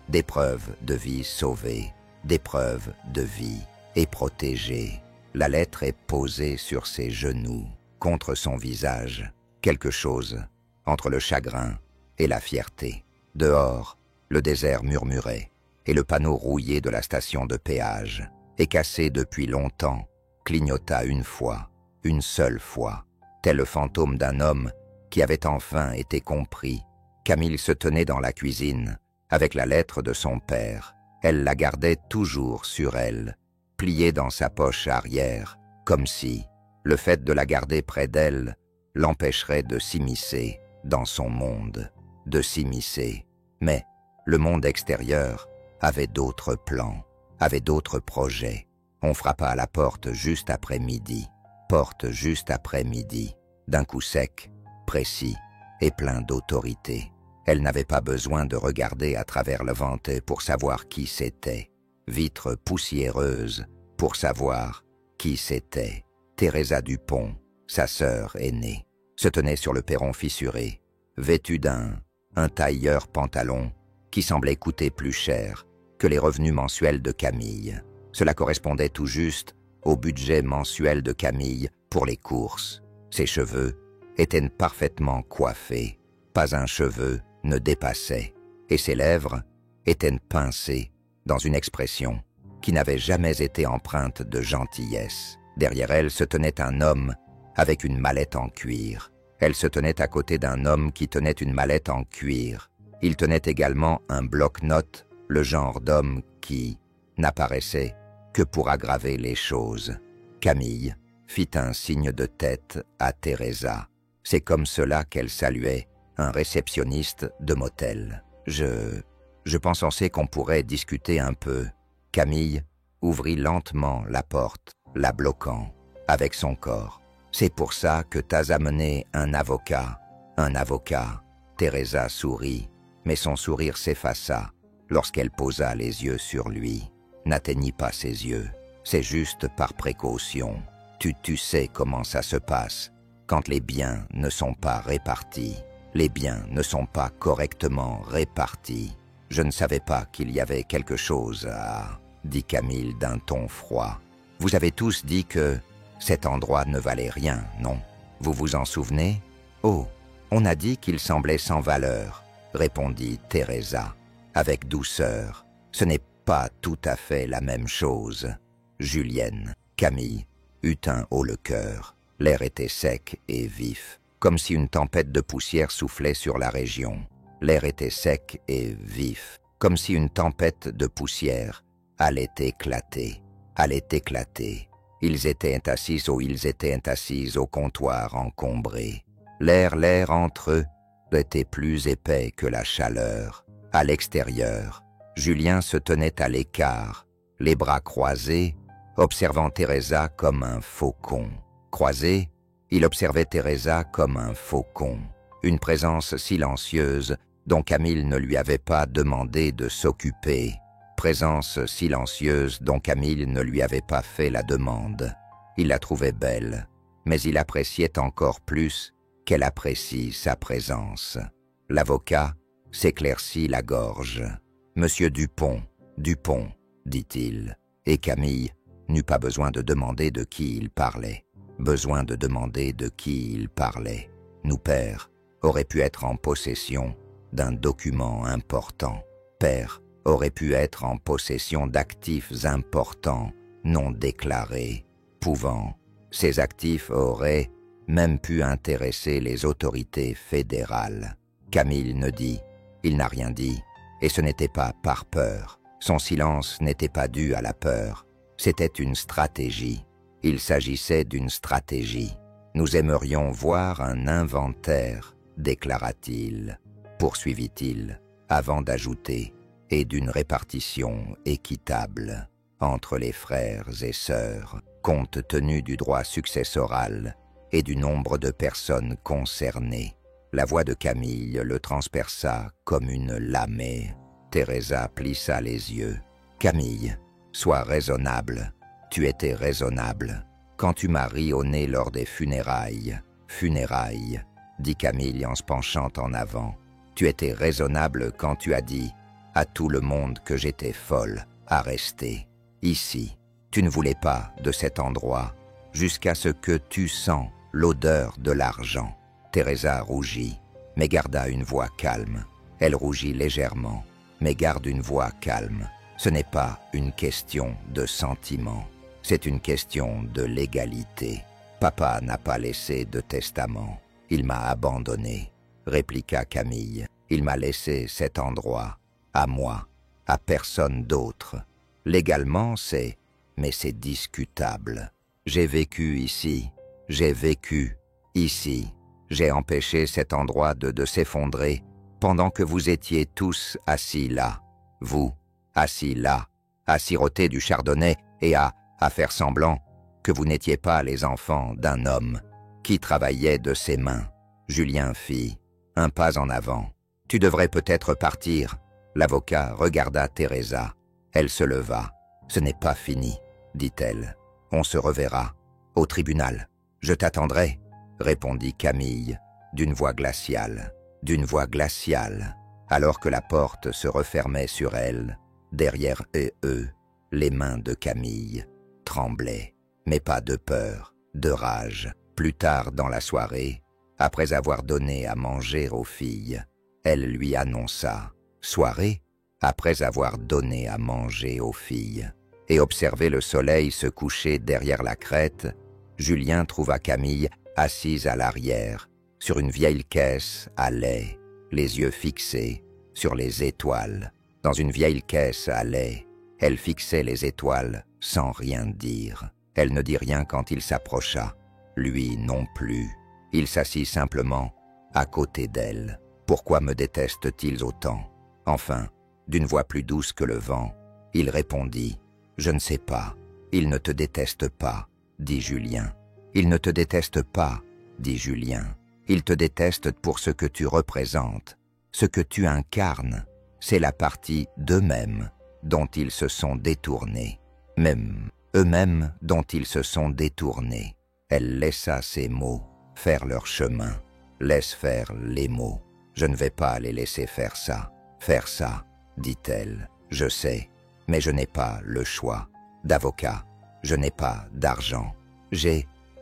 des preuves de vie sauvées, des preuves de vie et protégées. La lettre est posée sur ses genoux, contre son visage, quelque chose entre le chagrin et la fierté. Dehors, le désert murmurait, et le panneau rouillé de la station de péage, et cassé depuis longtemps, clignota une fois, une seule fois, tel le fantôme d'un homme qui avait enfin été compris. Camille se tenait dans la cuisine, avec la lettre de son père. Elle la gardait toujours sur elle, pliée dans sa poche arrière, comme si le fait de la garder près d'elle l'empêcherait de s'immiscer dans son monde, de s'immiscer. Mais le monde extérieur avait d'autres plans, avait d'autres projets. On frappa à la porte juste après midi, porte juste après midi, d'un coup sec, précis et plein d'autorité. Elle n'avait pas besoin de regarder à travers le vantais pour savoir qui c'était, vitre poussiéreuse pour savoir qui c'était. Teresa Dupont, sa sœur aînée, se tenait sur le perron fissuré, vêtue d'un tailleur pantalon qui semblait coûter plus cher que les revenus mensuels de Camille. Cela correspondait tout juste au budget mensuel de Camille pour les courses. Ses cheveux étaient parfaitement coiffés, pas un cheveu ne dépassait, et ses lèvres étaient pincées dans une expression qui n'avait jamais été empreinte de gentillesse. Derrière elle se tenait un homme avec une mallette en cuir. Elle se tenait à côté d'un homme qui tenait une mallette en cuir. Il tenait également un bloc-notes, le genre d'homme qui n'apparaissait que pour aggraver les choses. Camille fit un signe de tête à Teresa. C'est comme cela qu'elle saluait un réceptionniste de motel. Je pensais qu'on pourrait discuter un peu. Camille ouvrit lentement la porte, la bloquant avec son corps. C'est pour ça que t'as amené un avocat. Un avocat. Teresa sourit, mais son sourire s'effaça lorsqu'elle posa les yeux sur lui. N'atteignit pas ses yeux. C'est juste par précaution. Tu sais comment ça se passe quand les biens ne sont pas répartis. Les biens ne sont pas correctement répartis. Je ne savais pas qu'il y avait quelque chose à... dit Camille d'un ton froid. Vous avez tous dit que cet endroit ne valait rien, non? Vous vous en souvenez? Oh, on a dit qu'il semblait sans valeur, répondit Teresa, avec douceur. Ce n'est pas tout à fait la même chose. Julienne, Camille, eut un haut le cœur. L'air était sec et vif, comme si une tempête de poussière soufflait sur la région. L'air était sec et vif, comme si une tempête de poussière allait éclater. Ils étaient assis au comptoir encombré. L'air entre eux était plus épais que la chaleur. À l'extérieur, Julien se tenait à l'écart, les bras croisés, observant Teresa comme un faucon. Croisé, il observait Teresa comme un faucon, une présence silencieuse dont Camille ne lui avait pas demandé de s'occuper. Présence silencieuse dont Camille ne lui avait pas fait la demande. Il la trouvait belle, mais il appréciait encore plus qu'elle apprécie sa présence. L'avocat s'éclaircit la gorge. « Monsieur Dupont, dit-il. » Et Camille n'eut pas besoin de demander de qui il parlait. Nous, père, aurait pu être en possession d'un document important. Père aurait pu être en possession d'actifs importants, non déclarés, pouvant. Ces actifs auraient même pu intéresser les autorités fédérales. Camille il n'a rien dit, et ce n'était pas par peur. Son silence n'était pas dû à la peur, c'était une stratégie. Il s'agissait d'une stratégie. Nous aimerions voir un inventaire, déclara-t-il, poursuivit-il, avant d'ajouter, et d'une répartition équitable entre les frères et sœurs, compte tenu du droit successoral et du nombre de personnes concernées. La voix de Camille le transperça comme une lamée. Teresa plissa les yeux. « Camille, sois raisonnable. Tu étais raisonnable. Quand tu m'as ri au nez lors des funérailles, dit Camille en se penchant en avant. Tu étais raisonnable quand tu as dit à tout le monde que j'étais folle à rester. Ici, tu ne voulais pas de cet endroit jusqu'à ce que tu sens l'odeur de l'argent. » Teresa rougit, mais garda une voix calme. Elle rougit légèrement, mais garde une voix calme. Ce n'est pas une question de sentiment, c'est une question de légalité. Papa n'a pas laissé de testament. Il m'a abandonné, répliqua Camille. Il m'a laissé cet endroit à moi, à personne d'autre. Légalement, mais c'est discutable. J'ai vécu ici, j'ai vécu ici. J'ai empêché cet endroit de s'effondrer pendant que vous étiez tous assis là. Vous, assis là, à siroter du chardonnay et à faire semblant que vous n'étiez pas les enfants d'un homme qui travaillait de ses mains. Julien fit un pas en avant. « Tu devrais peut-être partir. » L'avocat regarda Teresa. Elle se leva. « Ce n'est pas fini, dit-elle. On se reverra au tribunal. Je t'attendrai, répondit Camille, d'une voix glaciale, alors que la porte se refermait sur elle. Derrière eux, les mains de Camille tremblaient, mais pas de peur, de rage. Plus tard dans la soirée, après avoir donné à manger aux filles, elle lui annonça « Soirée ?» après avoir donné à manger aux filles. Et observer le soleil se coucher derrière la crête, Julien trouva Camille assise à l'arrière, sur une vieille caisse à lait, les yeux fixés sur les étoiles. Dans une vieille caisse à lait, elle fixait les étoiles sans rien dire. Elle ne dit rien quand il s'approcha. Lui non plus. Il s'assit simplement à côté d'elle. Pourquoi me détestent-ils autant? Enfin, d'une voix plus douce que le vent, il répondit « Je ne sais pas. Il ne te déteste pas, dit Julien. Il ne te déteste pas, dit Julien. Il te déteste pour ce que tu représentes, ce que tu incarnes. C'est la partie d'eux-mêmes dont ils se sont détournés. Même eux-mêmes dont ils se sont détournés. » Elle laissa ces mots faire leur chemin. Laisse faire les mots. Je ne vais pas les laisser faire ça, dit-elle. Je sais, mais je n'ai pas le choix. D'avocat, je n'ai pas d'argent.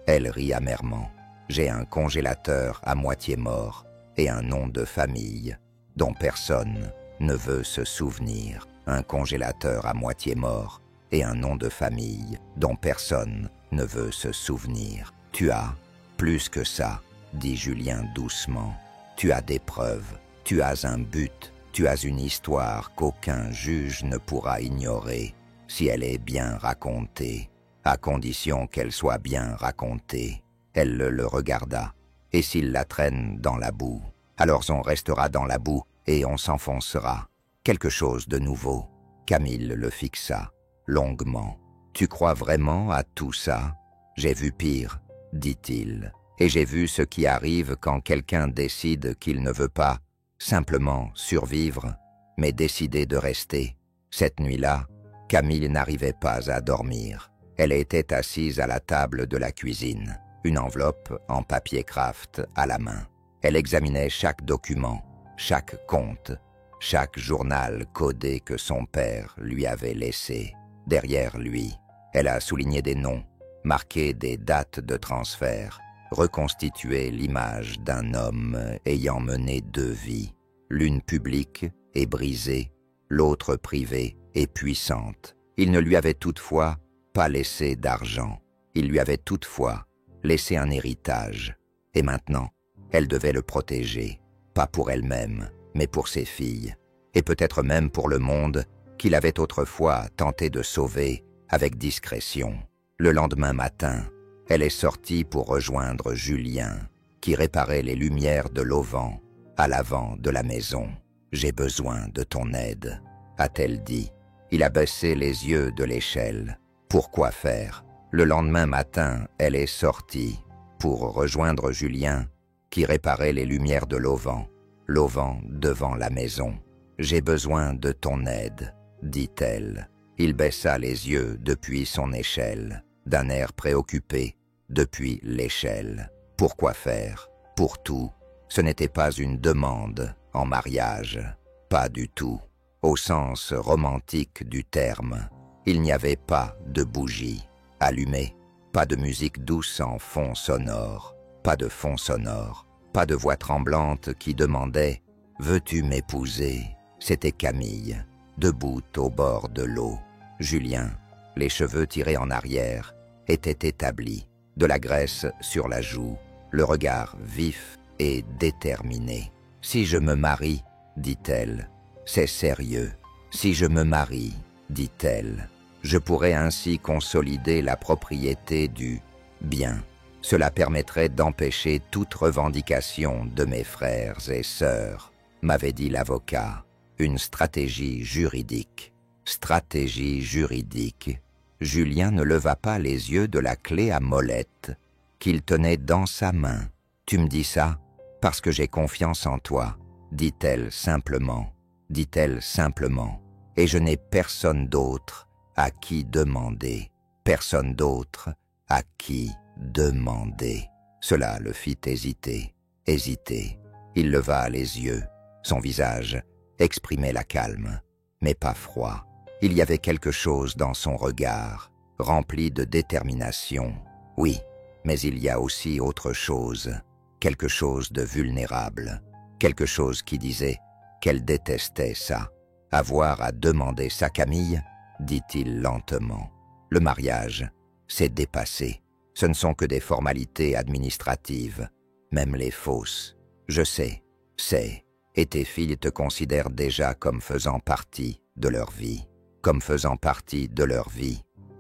Elle rit amèrement. J'ai un congélateur à moitié mort et un nom de famille dont personne ne veut se souvenir. Un congélateur à moitié mort et un nom de famille dont personne ne veut se souvenir. Tu as plus que ça, dit Julien doucement. Tu as des preuves, tu as un but, tu as une histoire qu'aucun juge ne pourra ignorer si elle est bien racontée, à condition qu'elle soit bien racontée. Elle le regarda, et s'il la traîne dans la boue, alors on restera dans la boue et on s'enfoncera. Quelque chose de nouveau. Camille le fixa, longuement. Tu crois vraiment à tout ça? J'ai vu pire, dit-il, et j'ai vu ce qui arrive quand quelqu'un décide qu'il ne veut pas simplement survivre, mais décider de rester. Cette nuit-là, Camille n'arrivait pas à dormir. Elle était assise à la table de la cuisine, une enveloppe en papier craft à la main. Elle examinait chaque document, chaque compte, chaque journal codé que son père lui avait laissé. Derrière lui, elle a souligné des noms, marqué des dates de transfert, reconstitué l'image d'un homme ayant mené 2 vies, l'une publique et brisée, l'autre privée et puissante. Il ne lui avait toutefois pas laissé d'argent. Il lui avait toutefois laissé un héritage. Et maintenant, elle devait le protéger, pas pour elle-même, mais pour ses filles, et peut-être même pour le monde qu'il avait autrefois tenté de sauver avec discrétion. Le lendemain matin, elle est sortie pour rejoindre Julien, qui réparait les lumières de l'auvent à l'avant de la maison. « J'ai besoin de ton aide », a-t-elle dit. Il a baissé les yeux de l'échelle. Pourquoi faire? Le lendemain matin, elle est sortie pour rejoindre Julien, qui réparait les lumières de l'auvent devant la maison. « J'ai besoin de ton aide », dit-elle. Il baissa les yeux depuis son échelle, d'un air préoccupé, depuis l'échelle. Pourquoi faire? Pour tout. Ce n'était pas une demande en mariage. Pas du tout. Au sens romantique du terme. Il n'y avait pas de bougie allumée, pas de musique douce en fond sonore, pas de fond sonore, pas de voix tremblante qui demandait « Veux-tu m'épouser ?» C'était Camille, debout au bord de l'eau. Julien, les cheveux tirés en arrière, était établi, de la graisse sur la joue, le regard vif et déterminé. « Si je me marie, dit-elle, c'est sérieux. Si je me marie, dit-elle, je pourrais ainsi consolider la propriété du bien. Cela permettrait d'empêcher toute revendication de mes frères et sœurs, m'avait dit l'avocat. Une stratégie juridique. Stratégie juridique. Julien ne leva pas les yeux de la clé à molette qu'il tenait dans sa main. Tu me dis ça parce que j'ai confiance en toi, dit-elle simplement, et je n'ai personne d'autre à qui demander, personne d'autre à qui demander. Cela le fit hésiter. Il leva les yeux, son visage exprimait la calme, mais pas froid. Il y avait quelque chose dans son regard, rempli de détermination. Oui, mais il y a aussi autre chose, quelque chose de vulnérable, quelque chose qui disait qu'elle détestait ça. Avoir à demander sa Camille, dit-il lentement. Le mariage, c'est dépassé. Ce ne sont que des formalités administratives, même les fausses. Je sais, et tes filles te considèrent déjà comme faisant partie de leur vie.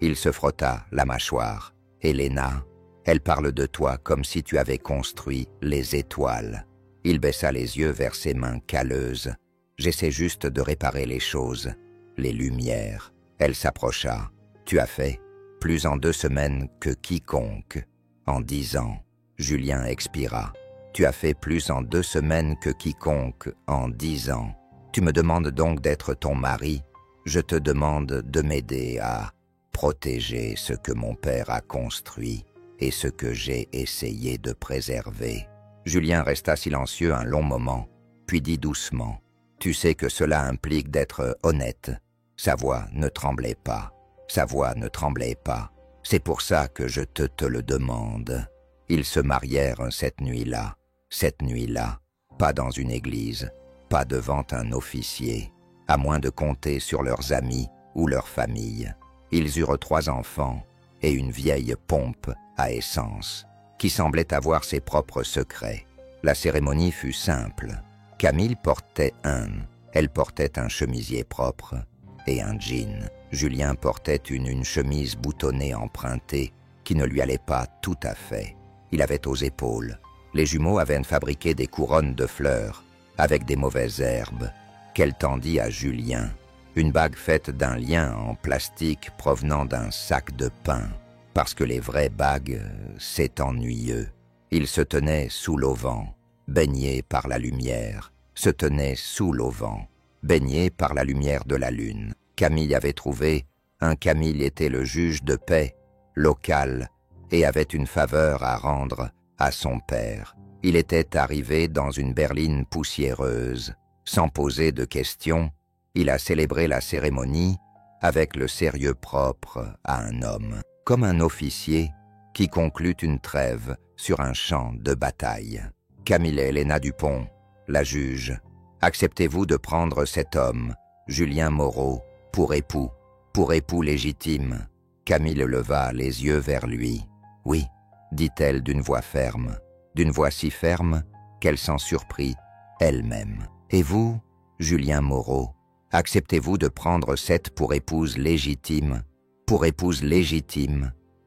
Il se frotta la mâchoire. Héléna, elle parle de toi comme si tu avais construit les étoiles. Il baissa les yeux vers ses mains calleuses. J'essaie juste de réparer les choses, les lumières. Elle s'approcha. Tu as fait plus en 2 semaines que quiconque. En 10 ans, Julien expira. Tu as fait plus en 2 semaines que quiconque en 10 ans. Tu me demandes donc d'être ton mari. Je te demande de m'aider à protéger ce que mon père a construit et ce que j'ai essayé de préserver. Julien resta silencieux un long moment, puis dit doucement, « Tu sais que cela implique d'être honnête. » Sa voix ne tremblait pas. C'est pour ça que je te le demande. Ils se marièrent cette nuit-là, pas dans une église, pas devant un officier, à moins de compter sur leurs amis ou leur famille. Ils eurent 3 enfants et une vieille pompe à essence, qui semblait avoir ses propres secrets. La cérémonie fut simple. Camille portait elle portait un chemisier propre et un jean. Julien portait une chemise boutonnée empruntée qui ne lui allait pas tout à fait. Il avait aux épaules. Les jumeaux avaient fabriqué des couronnes de fleurs avec des mauvaises herbes qu'elle tendit à Julien. Une bague faite d'un lien en plastique provenant d'un sac de pain. Parce que les vraies bagues, c'est ennuyeux. Il se tenait sous l'auvent, baigné par la lumière, baigné par la lumière de la lune. Camille avait trouvé, Camille était le juge de paix, local, et avait une faveur à rendre à son père. Il était arrivé dans une berline poussiéreuse. Sans poser de questions, il a célébré la cérémonie avec le sérieux propre à un homme, comme un officier qui conclut une trêve sur un champ de bataille. Camille Héléna Dupont, la juge, acceptez-vous de prendre cet homme, Julien Moreau, pour époux légitime? Camille leva les yeux vers lui. Oui, dit-elle d'une voix ferme, d'une voix si ferme qu'elle s'en surprit elle-même. Et vous, Julien Moreau, acceptez-vous de prendre cette pour épouse légitime?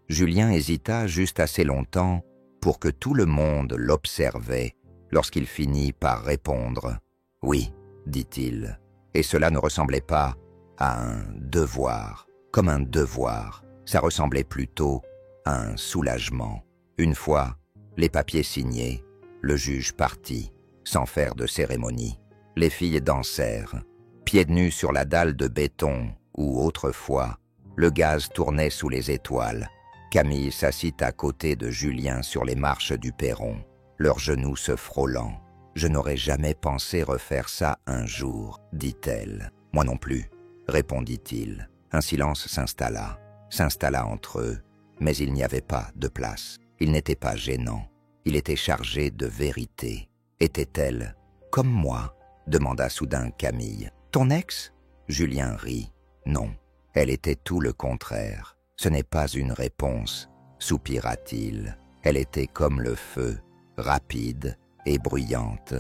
Julien hésita juste assez longtemps pour que tout le monde l'observait lorsqu'il finit par répondre. Oui, dit-il, et cela ne ressemblait pas à un devoir, comme un devoir, ça ressemblait plutôt à un soulagement. Une fois les papiers signés, le juge partit, sans faire de cérémonie. Les filles dansèrent, pieds nus sur la dalle de béton où, autrefois, le gaz tournait sous les étoiles. Camille s'assit à côté de Julien sur les marches du perron, leurs genoux se frôlant. « Je n'aurais jamais pensé refaire ça un jour, dit-elle. Moi non plus, répondit-il. Un silence s'installa entre eux, mais il n'y avait pas de place. Il n'était pas gênant, il était chargé de vérité. Était-elle comme moi? Demanda soudain Camille. Ton ex? Julien rit. Non, elle était tout le contraire. Ce n'est pas une réponse, soupira-t-il. Elle était comme le feu, rapide et bruyante.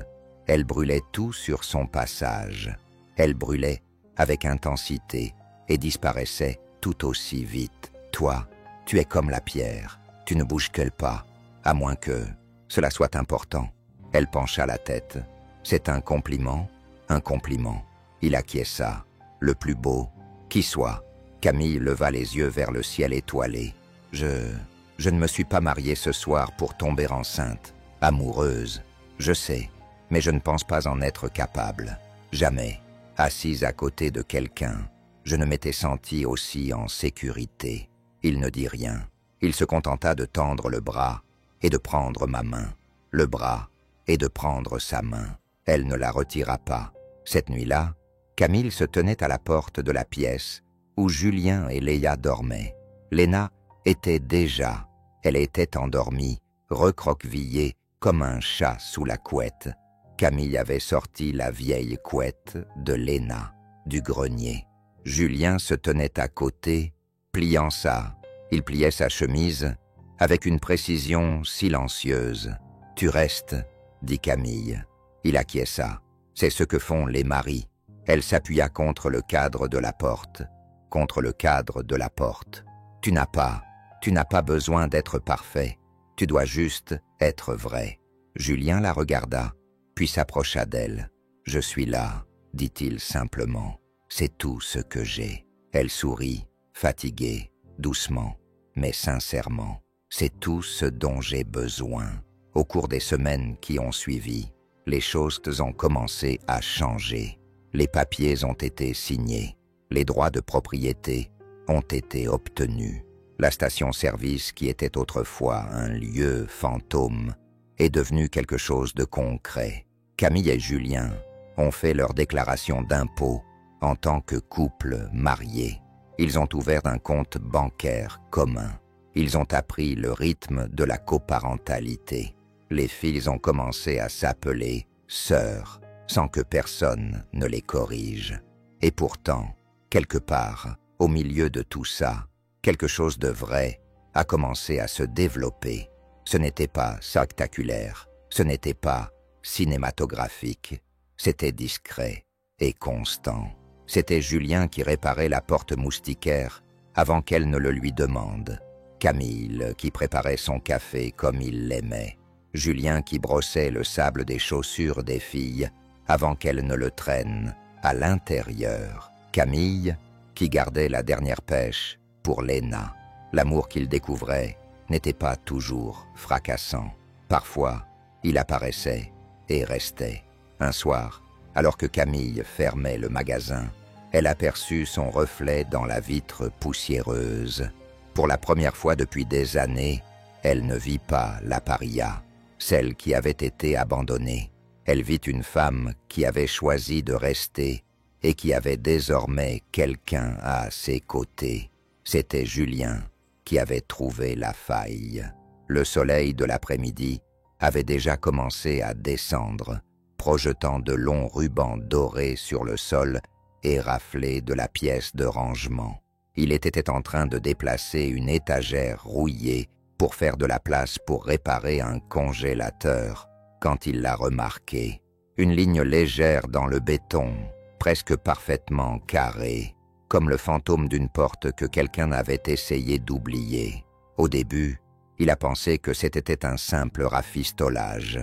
Elle brûlait tout sur son passage. Elle brûlait avec intensité et disparaissait tout aussi vite. Toi, tu es comme la pierre, tu ne bouges qu'elle pas, à moins que cela soit important. Elle pencha la tête. C'est un compliment, un compliment. Il acquiesça. Le plus beau, qui soit. Camille leva les yeux vers le ciel étoilé. Je ne me suis pas mariée ce soir pour tomber enceinte, amoureuse. Je sais, mais je ne pense pas en être capable. Jamais, assise à côté de quelqu'un, je ne m'étais sentie aussi en sécurité. Il ne dit rien. Il se contenta de tendre le bras et de prendre ma main. Le bras et de prendre sa main. Elle ne la retira pas. Cette nuit-là, Camille se tenait à la porte de la pièce où Julien et Léa dormaient. Léna était déjà, elle était endormie, recroquevillée comme un chat sous la couette. Camille avait sorti la vieille couette de Léna, du grenier. Julien se tenait à côté, il pliait sa chemise avec une précision silencieuse. « Tu restes » dit Camille. Il acquiesça. C'est ce que font les maris. Elle s'appuya contre le cadre de la porte. Contre le cadre de la porte. Tu n'as pas besoin d'être parfait. Tu dois juste être vrai. Julien la regarda, puis s'approcha d'elle. « Je suis là » dit-il simplement. « C'est tout ce que j'ai. » Elle sourit, fatiguée, doucement, mais sincèrement. « C'est tout ce dont j'ai besoin. » Au cours des semaines qui ont suivi, les choses ont commencé à changer. Les papiers ont été signés. Les droits de propriété ont été obtenus. La station-service, qui était autrefois un lieu fantôme, est devenue quelque chose de concret. Camille et Julien ont fait leur déclaration d'impôt en tant que couple marié. Ils ont ouvert un compte bancaire commun. Ils ont appris le rythme de la coparentalité. Les filles ont commencé à s'appeler sœurs, sans que personne ne les corrige. Et pourtant, quelque part, au milieu de tout ça, quelque chose de vrai a commencé à se développer. Ce n'était pas spectaculaire, ce n'était pas cinématographique, c'était discret et constant. C'était Julien qui réparait la porte moustiquaire avant qu'elle ne le lui demande. Camille qui préparait son café comme il l'aimait. Julien qui brossait le sable des chaussures des filles avant qu'elles ne le traînent à l'intérieur. Camille qui gardait la dernière pêche pour Léna. L'amour qu'il découvrait n'était pas toujours fracassant. Parfois, il apparaissait et restait. Un soir, alors que Camille fermait le magasin, elle aperçut son reflet dans la vitre poussiéreuse. Pour la première fois depuis des années, elle ne vit pas la paria, celle qui avait été abandonnée. Elle vit une femme qui avait choisi de rester et qui avait désormais quelqu'un à ses côtés. C'était Julien qui avait trouvé la faille. Le soleil de l'après-midi avait déjà commencé à descendre, projetant de longs rubans dorés sur le sol et raflés de la pièce de rangement. Il était en train de déplacer une étagère rouillée pour faire de la place pour réparer un congélateur quand il l'a remarqué. Une ligne légère dans le béton, presque parfaitement carrée, comme le fantôme d'une porte que quelqu'un avait essayé d'oublier. Au début, il a pensé que c'était un simple rafistolage.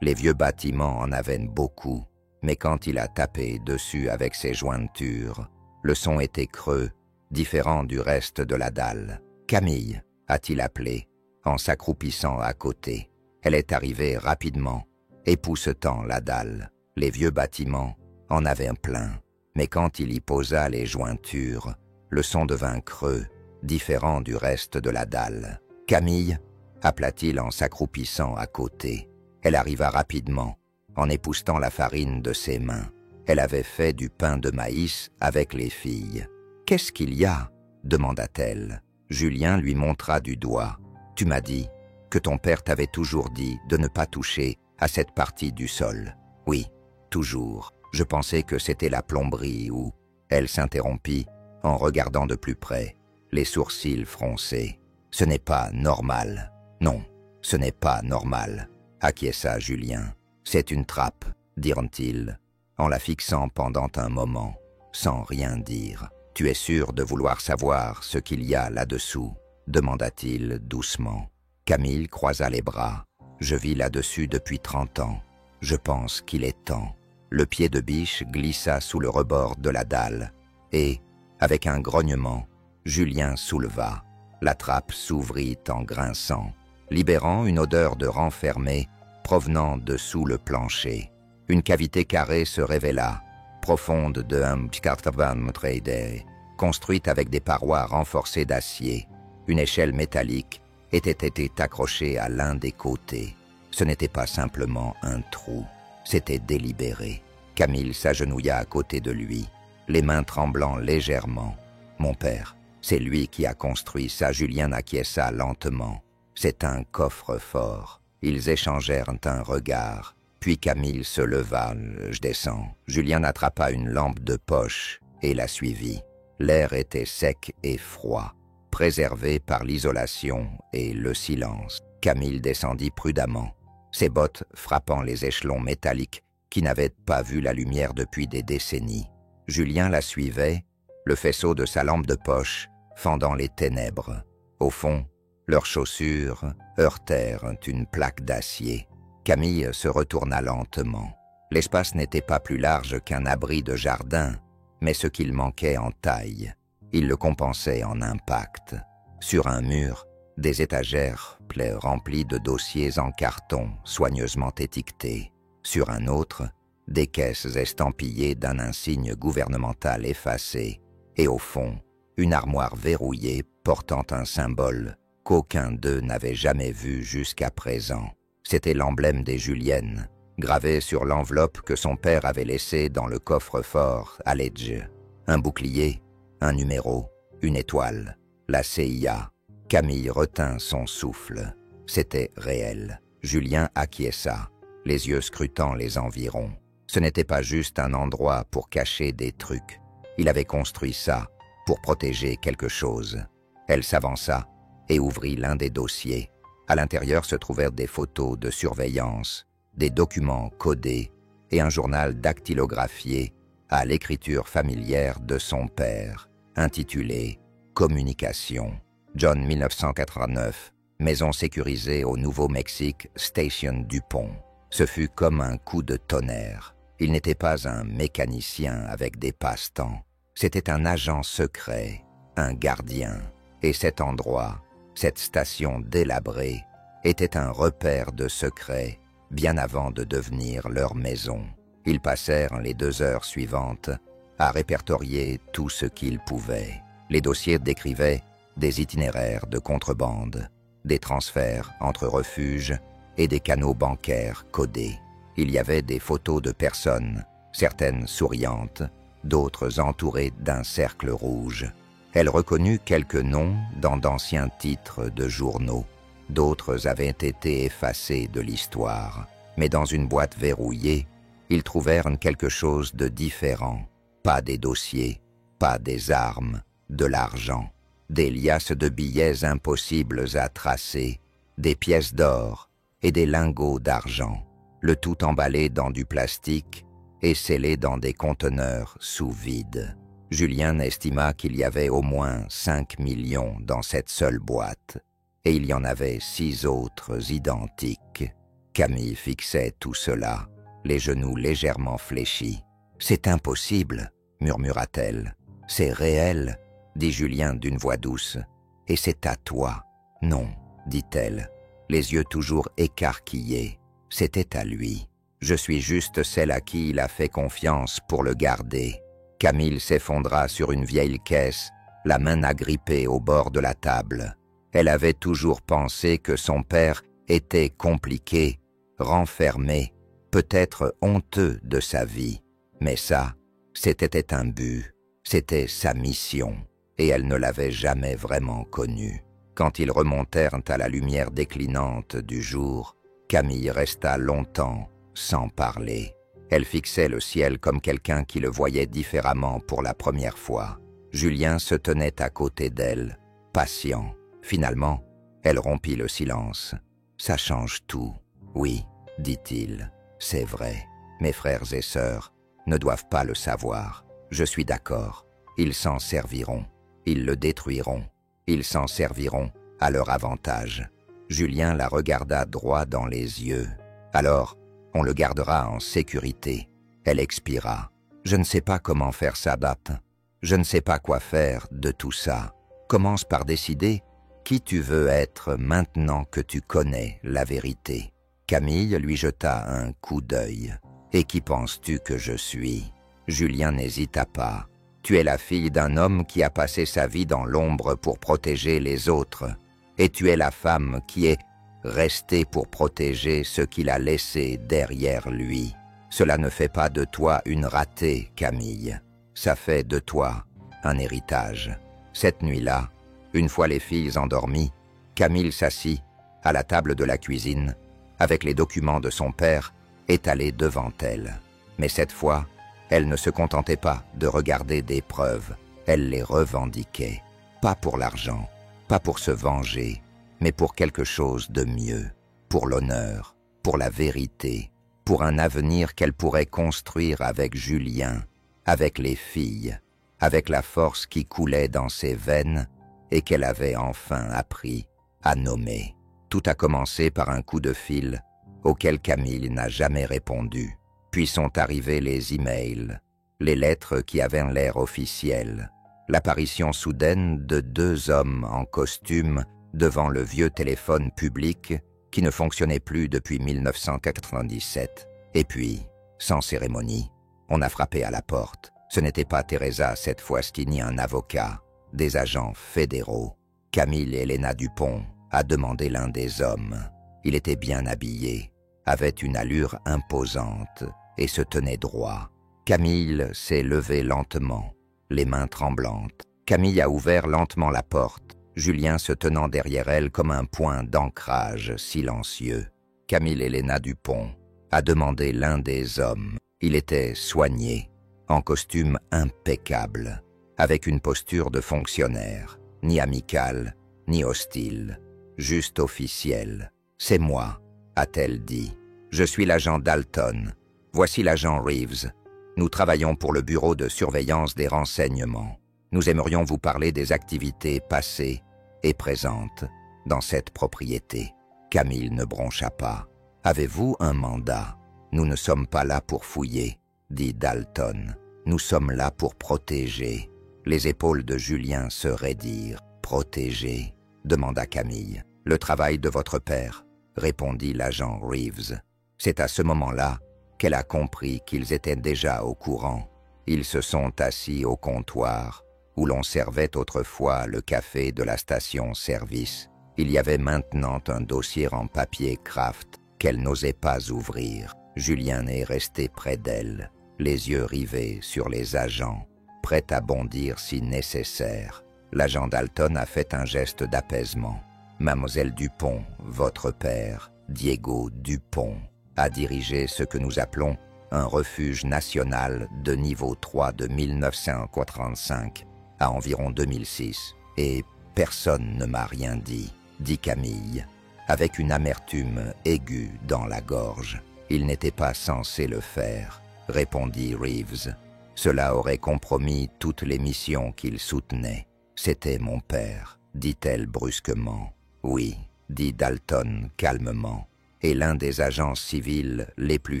Les vieux bâtiments en avaient beaucoup, mais quand il a tapé dessus avec ses jointures, le son était creux, différent du reste de la dalle. « Camille » a-t-il appelé, en s'accroupissant à côté. Elle est arrivée rapidement, époussetant la dalle. Les vieux bâtiments en avaient plein, mais quand il y posa les jointures, le son devint creux, différent du reste de la dalle. « Camille » appela-t-il en s'accroupissant à côté. Elle arriva rapidement, en époussetant la farine de ses mains. Elle avait fait du pain de maïs avec les filles. « Qu'est-ce qu'il y a » demanda-t-elle. Julien lui montra du doigt. « Tu m'as dit que ton père t'avait toujours dit de ne pas toucher à cette partie du sol. »« Oui, toujours. Je pensais que c'était la plomberie ou... » Elle s'interrompit en regardant de plus près, les sourcils froncés. « Ce n'est pas normal. »« Non, ce n'est pas normal. » acquiesça Julien. « C'est une trappe, dirent-ils. » en la fixant pendant un moment, sans rien dire. « Tu es sûr de vouloir savoir ce qu'il y a là-dessous » demanda-t-il doucement. Camille croisa les bras. « Je vis là-dessus depuis 30 ans. Je pense qu'il est temps. » Le pied de biche glissa sous le rebord de la dalle, et, avec un grognement, Julien souleva. La trappe s'ouvrit en grinçant, libérant une odeur de renfermé provenant de sous le plancher. Une cavité carrée se révéla, profonde de 1,80 m, construite avec des parois renforcées d'acier. Une échelle métallique était accrochée à l'un des côtés. Ce n'était pas simplement un trou, c'était délibéré. Camille s'agenouilla à côté de lui, les mains tremblant légèrement. « Mon père, c'est lui qui a construit ça. » Julien acquiesça lentement. « C'est un coffre-fort. » Ils échangèrent un regard. Puis Camille se leva. « Je descends. » Julien attrapa une lampe de poche et la suivit. L'air était sec et froid, préservé par l'isolation et le silence. Camille descendit prudemment, ses bottes frappant les échelons métalliques qui n'avaient pas vu la lumière depuis des décennies. Julien la suivait, le faisceau de sa lampe de poche fendant les ténèbres. Au fond, leurs chaussures heurtèrent une plaque d'acier. Camille se retourna lentement. L'espace n'était pas plus large qu'un abri de jardin, mais ce qu'il manquait en taille, il le compensait en impact. Sur un mur, des étagères remplies de dossiers en carton soigneusement étiquetés. Sur un autre, des caisses estampillées d'un insigne gouvernemental effacé. Et au fond, une armoire verrouillée portant un symbole qu'aucun d'eux n'avait jamais vu jusqu'à présent. C'était l'emblème des Juliennes, gravé sur l'enveloppe que son père avait laissée dans le coffre-fort à Ledge. Un bouclier, un numéro, une étoile, la CIA. Camille retint son souffle. C'était réel. Julien acquiesça, les yeux scrutant les environs. Ce n'était pas juste un endroit pour cacher des trucs. Il avait construit ça pour protéger quelque chose. Elle s'avança et ouvrit l'un des dossiers. À l'intérieur se trouvèrent des photos de surveillance, des documents codés et un journal dactylographié à l'écriture familière de son père, intitulé « Communication ». John 1989, maison sécurisée au Nouveau-Mexique, Station Dupont. Ce fut comme un coup de tonnerre. Il n'était pas un mécanicien avec des passe-temps. C'était un agent secret, un gardien. Et cet endroit, cette station délabrée, était un repère de secrets bien avant de devenir leur maison. Ils passèrent les 2 heures suivantes à répertorier tout ce qu'ils pouvaient. Les dossiers décrivaient des itinéraires de contrebande, des transferts entre refuges et des canaux bancaires codés. Il y avait des photos de personnes, certaines souriantes, d'autres entourées d'un cercle rouge. Elle reconnut quelques noms dans d'anciens titres de journaux. D'autres avaient été effacés de l'histoire. Mais dans une boîte verrouillée, ils trouvèrent quelque chose de différent. Pas des dossiers, pas des armes, de l'argent. Des liasses de billets impossibles à tracer, des pièces d'or et des lingots d'argent, le tout emballé dans du plastique et scellé dans des conteneurs sous vide. Julien estima qu'il y avait au moins 5 millions dans cette seule boîte, et il y en avait 6 autres identiques. Camille fixait tout cela, les genoux légèrement fléchis. « C'est impossible » murmura-t-elle. « C'est réel » dit Julien d'une voix douce. « Et c'est à toi. »« Non, » dit-elle, les yeux toujours écarquillés. « C'était à lui. Je suis juste celle à qui il a fait confiance pour le garder. » Camille s'effondra sur une vieille caisse, la main agrippée au bord de la table. Elle avait toujours pensé que son père était compliqué, renfermé, peut-être honteux de sa vie. Mais ça, c'était un but, c'était sa mission. Et elle ne l'avait jamais vraiment connu. Quand ils remontèrent à la lumière déclinante du jour, Camille resta longtemps sans parler. Elle fixait le ciel comme quelqu'un qui le voyait différemment pour la première fois. Julien se tenait à côté d'elle, patient. Finalement, elle rompit le silence. « Ça change tout. »« Oui, dit-il, c'est vrai. Mes frères et sœurs ne doivent pas le savoir. Je suis d'accord. Ils s'en serviront. Ils le détruiront. Ils s'en serviront à leur avantage. Julien la regarda droit dans les yeux. Alors, on le gardera en sécurité. Elle expira. Je ne sais pas comment faire ça, Bat. Je ne sais pas quoi faire de tout ça. Commence par décider qui tu veux être maintenant que tu connais la vérité. Camille lui jeta un coup d'œil. Et qui penses-tu que je suis? Julien n'hésita pas. Tu es la fille d'un homme qui a passé sa vie dans l'ombre pour protéger les autres. Et tu es la femme qui est restée pour protéger ce qu'il a laissé derrière lui. Cela ne fait pas de toi une ratée, Camille. Ça fait de toi un héritage. Cette nuit-là, une fois les filles endormies, Camille s'assit à la table de la cuisine avec les documents de son père étalés devant elle. Mais cette fois, elle ne se contentait pas de regarder des preuves, elle les revendiquait. Pas pour l'argent, pas pour se venger, mais pour quelque chose de mieux, pour l'honneur, pour la vérité, pour un avenir qu'elle pourrait construire avec Julien, avec les filles, avec la force qui coulait dans ses veines et qu'elle avait enfin appris à nommer. Tout a commencé par un coup de fil auquel Camille n'a jamais répondu. Puis sont arrivés les emails, les lettres qui avaient l'air officielles, l'apparition soudaine de deux hommes en costume devant le vieux téléphone public qui ne fonctionnait plus depuis 1997. Et puis, sans cérémonie, on a frappé à la porte. Ce n'était pas Teresa cette fois-ci ni un avocat, des agents fédéraux. Camille Elena Dupont a demandé l'un des hommes. Il était bien habillé, avait une allure imposante et se tenait droit. Camille s'est levée lentement, les mains tremblantes. Camille a ouvert lentement la porte, Julien se tenant derrière elle comme un point d'ancrage silencieux. Camille Elena Dupont a demandé l'un des hommes. Il était soigné, en costume impeccable, avec une posture de fonctionnaire, ni amicale, ni hostile, juste officielle. « C'est moi », a-t-elle dit. « Je suis l'agent Dalton. Voici l'agent Reeves. Nous travaillons pour le Bureau de surveillance des renseignements. Nous aimerions vous parler des activités passées et présentes dans cette propriété. » Camille ne broncha pas. « Avez-vous un mandat? Nous ne sommes pas là pour fouiller, » dit Dalton. « Nous sommes là pour protéger. » Les épaules de Julien se raidirent. « Protéger ?» demanda Camille. « Le travail de votre père, » répondit l'agent Reeves. C'est à ce moment-là qu'elle a compris qu'ils étaient déjà au courant. Ils se sont assis au comptoir, où l'on servait autrefois le café de la station-service. Il y avait maintenant un dossier en papier Kraft qu'elle n'osait pas ouvrir. Julien est resté près d'elle, les yeux rivés sur les agents, prêt à bondir si nécessaire. L'agent Dalton a fait un geste d'apaisement. Mademoiselle Dupont, votre père, Diego Dupont, a dirigé ce que nous appelons un refuge national de niveau 3 de 1945 à environ 2006. Et personne ne m'a rien dit, dit Camille, avec une amertume aiguë dans la gorge. Il n'était pas censé le faire, répondit Reeves. Cela aurait compromis toutes les missions qu'il soutenait. C'était mon père, dit-elle brusquement. Oui, dit Dalton calmement, et l'un des agents civils les plus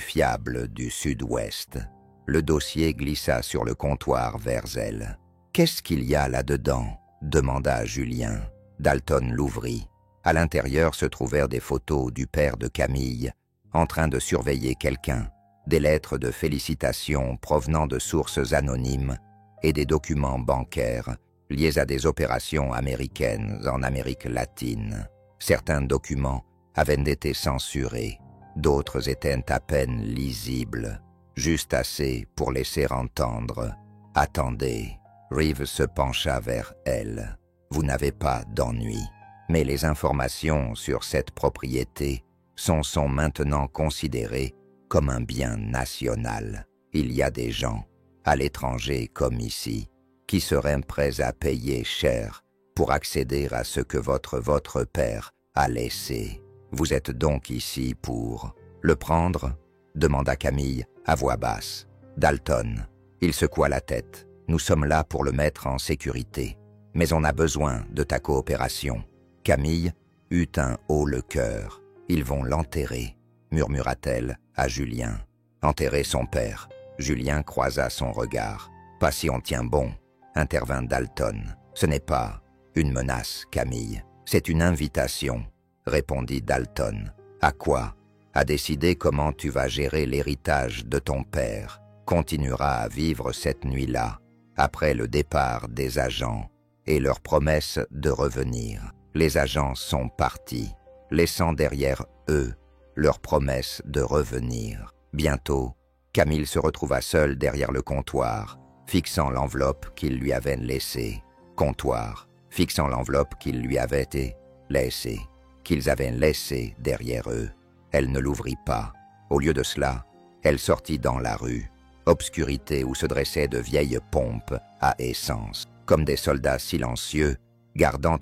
fiables du Sud-Ouest. Le dossier glissa sur le comptoir vers elle. « Qu'est-ce qu'il y a là-dedans » demanda Julien. Dalton l'ouvrit. À l'intérieur se trouvèrent des photos du père de Camille, en train de surveiller quelqu'un, des lettres de félicitations provenant de sources anonymes et des documents bancaires liés à des opérations américaines en Amérique latine. Certains documents avaient été censurés, d'autres étaient à peine lisibles, juste assez pour laisser entendre « Attendez ». Reeves se pencha vers elle. « Vous n'avez pas d'ennui, mais les informations sur cette propriété sont maintenant considérées comme un bien national. Il y a des gens, à l'étranger comme ici, qui seraient prêts à payer cher pour accéder à ce que votre père a laissé. Vous êtes donc ici pour le prendre ?» demanda Camille à voix basse. Dalton. Il secoua la tête. Nous sommes là pour le mettre en sécurité. Mais on a besoin de ta coopération. Camille eut un haut le cœur. Ils vont l'enterrer, murmura-t-elle à Julien. Enterrer son père. Julien croisa son regard. Pas si on tient bon, intervint Dalton. Ce n'est pas une menace, Camille. C'est une invitation, répondit Dalton. À quoi? À décider comment tu vas gérer l'héritage de ton père. Continuera à vivre cette nuit-là, après le départ des agents et leur promesse de revenir. Les agents sont partis, laissant derrière eux leur promesse de revenir. Bientôt, Camille se retrouva seule derrière le comptoir, fixant l'enveloppe qu'ils lui avaient laissée. Comptoir, fixant l'enveloppe qu'ils lui avaient été laissée, qu'ils avaient laissée derrière eux. Elle ne l'ouvrit pas. Au lieu de cela, elle sortit dans la rue, obscurité où se dressaient de vieilles pompes à essence, comme des soldats silencieux, gardant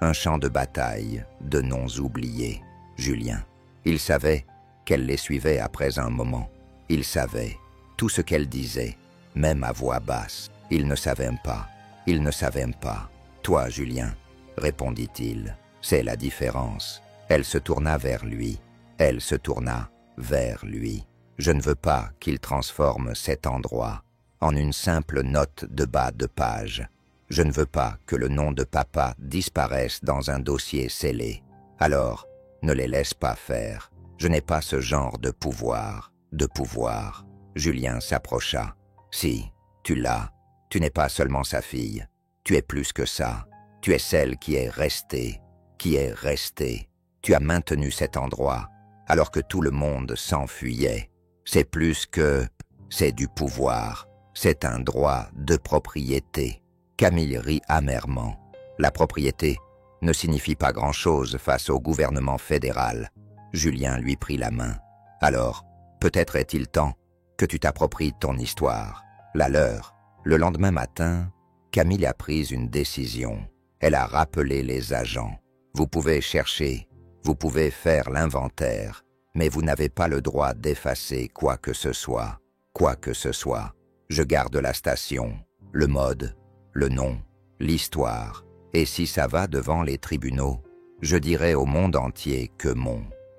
un champ de bataille de noms oubliés. Julien. Il savait qu'elle les suivait après un moment. Il savait tout ce qu'elle disait, même à voix basse. Il ne savait pas. Il ne savait pas. Toi, Julien, répondit-il, c'est la différence. Elle se tourna vers lui. Elle se tourna vers lui. Je ne veux pas qu'il transforme cet endroit en une simple note de bas de page. Je ne veux pas que le nom de papa disparaisse dans un dossier scellé. Alors, ne les laisse pas faire. Je n'ai pas ce genre de pouvoir. De pouvoir. Julien s'approcha. Si, tu l'as. Tu n'es pas seulement sa fille. Tu es plus que ça. Tu es celle qui est restée. Qui est restée. Tu as maintenu cet endroit, alors que tout le monde s'enfuyait. C'est plus que... c'est du pouvoir. C'est un droit de propriété. Camille rit amèrement. La propriété ne signifie pas grand-chose face au gouvernement fédéral. Julien lui prit la main. Alors, peut-être est-il temps que tu t'appropries ton histoire, la leur. Le lendemain matin, Camille a pris une décision. Elle a rappelé les agents. Vous pouvez chercher, vous pouvez faire l'inventaire, mais vous n'avez pas le droit d'effacer quoi que ce soit. Quoi que ce soit. Je garde la station, le mode, le nom, l'histoire. Et si ça va devant les tribunaux, je dirai au monde entier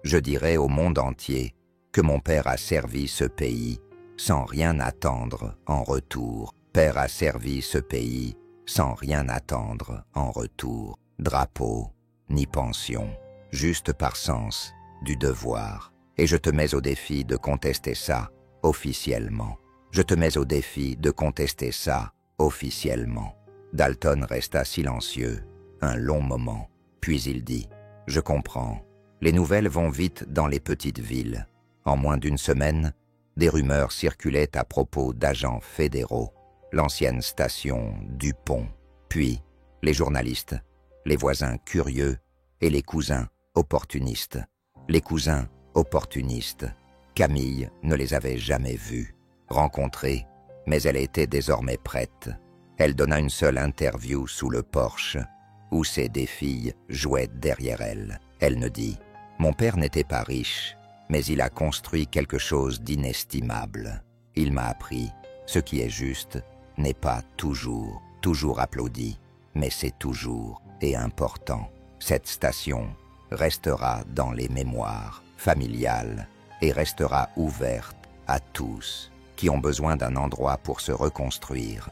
je dirai au monde entier que mon père a servi ce pays sans rien attendre en retour. Père a servi ce pays sans rien attendre en retour. Drapeau, ni pension, juste par sens du devoir. Et je te mets au défi de contester ça officiellement. Je te mets au défi de contester ça officiellement. Dalton resta silencieux un long moment, puis il dit « Je comprends. Les nouvelles vont vite dans les petites villes. En moins d'une semaine, des rumeurs circulaient à propos d'agents fédéraux, l'ancienne station du pont, puis les journalistes, les voisins curieux et les cousins opportunistes. Les cousins opportunistes. Camille ne les avait jamais vus, rencontrés, mais elle était désormais prête. Elle donna une seule interview sous le porche, où ses deux filles jouaient derrière elle. Elle ne dit « Mon père n'était pas riche, mais il a construit quelque chose d'inestimable. Il m'a appris, ce qui est juste n'est pas toujours applaudi, mais c'est toujours et important. Cette station restera dans les mémoires familiales et restera ouverte à tous qui ont besoin d'un endroit pour se reconstruire. »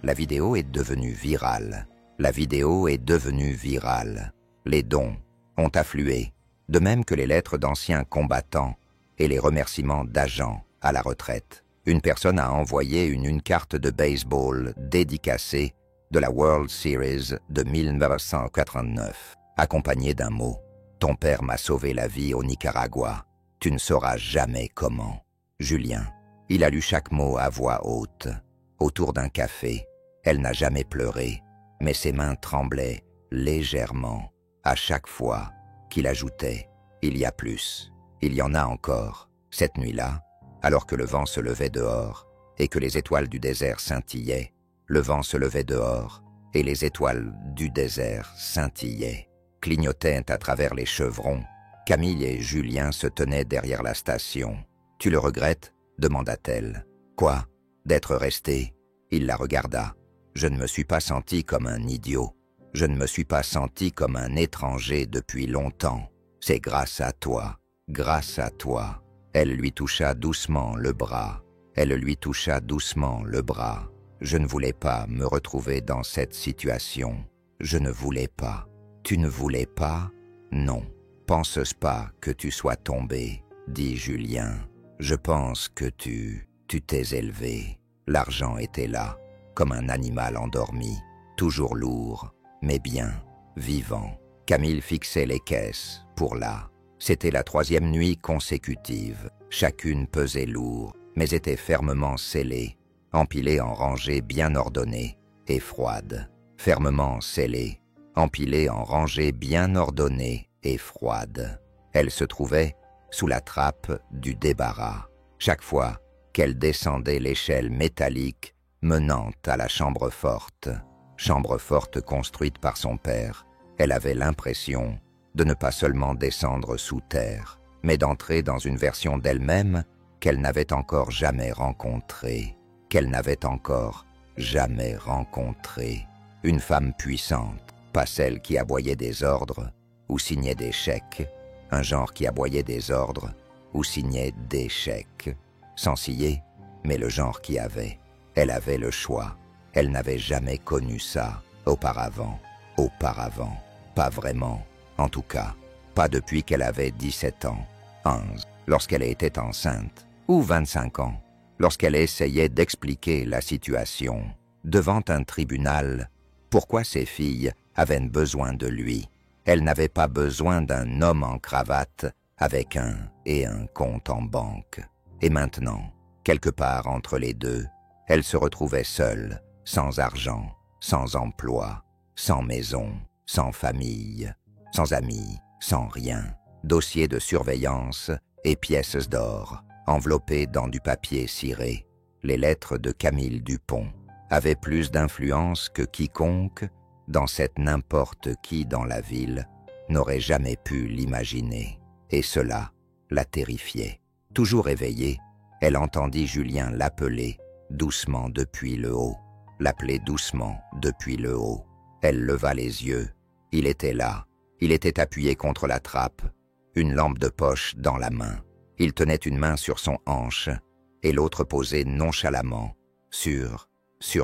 La vidéo est devenue virale. La vidéo est devenue virale. Les dons ont afflué, de même que les lettres d'anciens combattants et les remerciements d'agents à la retraite. Une personne a envoyé une carte de baseball dédicacée de la World Series de 1989, accompagnée d'un mot. « Ton père m'a sauvé la vie au Nicaragua. Tu ne sauras jamais comment. » Julien. Il a lu chaque mot à voix haute. Autour d'un café, elle n'a jamais pleuré, mais ses mains tremblaient légèrement à chaque fois qu'il ajoutait « Il y a plus, il y en a encore ». Cette nuit-là, alors que le vent se levait dehors et que les étoiles du désert scintillaient, le vent se levait dehors et les étoiles du désert scintillaient, clignotaient à travers les chevrons. Camille et Julien se tenaient derrière la station. « Tu le regrettes ?» demanda-t-elle. Quoi? D'être resté? Il la regarda. Je ne me suis pas senti comme un idiot. Je ne me suis pas senti comme un étranger depuis longtemps. C'est grâce à toi. Grâce à toi. Elle lui toucha doucement le bras. Elle lui toucha doucement le bras. Je ne voulais pas me retrouver dans cette situation. Je ne voulais pas. Tu ne voulais pas? Non. Pense pas que tu sois tombé, dit Julien. Je pense que tu t'es élevé. L'argent était là, comme un animal endormi, toujours lourd, mais bien, vivant. Camille fixait les caisses, pour là. C'était la 3e nuit consécutive. Chacune pesait lourd, mais était fermement scellée, empilée en rangées bien ordonnées et froides. Fermement scellée, empilée en rangées bien ordonnées et froides. Elle se trouvait sous la trappe du débarras. Chaque fois qu'elle descendait l'échelle métallique menant à la chambre forte construite par son père, elle avait l'impression de ne pas seulement descendre sous terre, mais d'entrer dans une version d'elle-même qu'elle n'avait encore jamais rencontrée, Une femme puissante, pas celle qui aboyait des ordres ou signait des chèques, un genre qui aboyait des ordres ou signait des chèques, sans scier, mais le genre qui avait. Elle avait le choix. Elle n'avait jamais connu ça auparavant. Pas vraiment. En tout cas, pas depuis qu'elle avait 17 ans, 11, lorsqu'elle était enceinte, ou 25 ans, lorsqu'elle essayait d'expliquer la situation devant un tribunal. Pourquoi ses filles avaient besoin de lui? Elle n'avait pas besoin d'un homme en cravate avec un compte en banque. Et maintenant, quelque part entre les deux, elle se retrouvait seule, sans argent, sans emploi, sans maison, sans famille, sans amis, sans rien. Dossier de surveillance et pièces d'or, enveloppées dans du papier ciré. Les lettres de Camille Dupont avaient plus d'influence que quiconque dans cette n'importe qui dans la ville n'aurait jamais pu l'imaginer. Et cela la terrifiait. Toujours éveillée, elle entendit Julien l'appeler doucement depuis le haut. Elle leva les yeux. Il était là. Il était appuyé contre la trappe, une lampe de poche dans la main. Il tenait une main sur son hanche et l'autre posée nonchalamment sur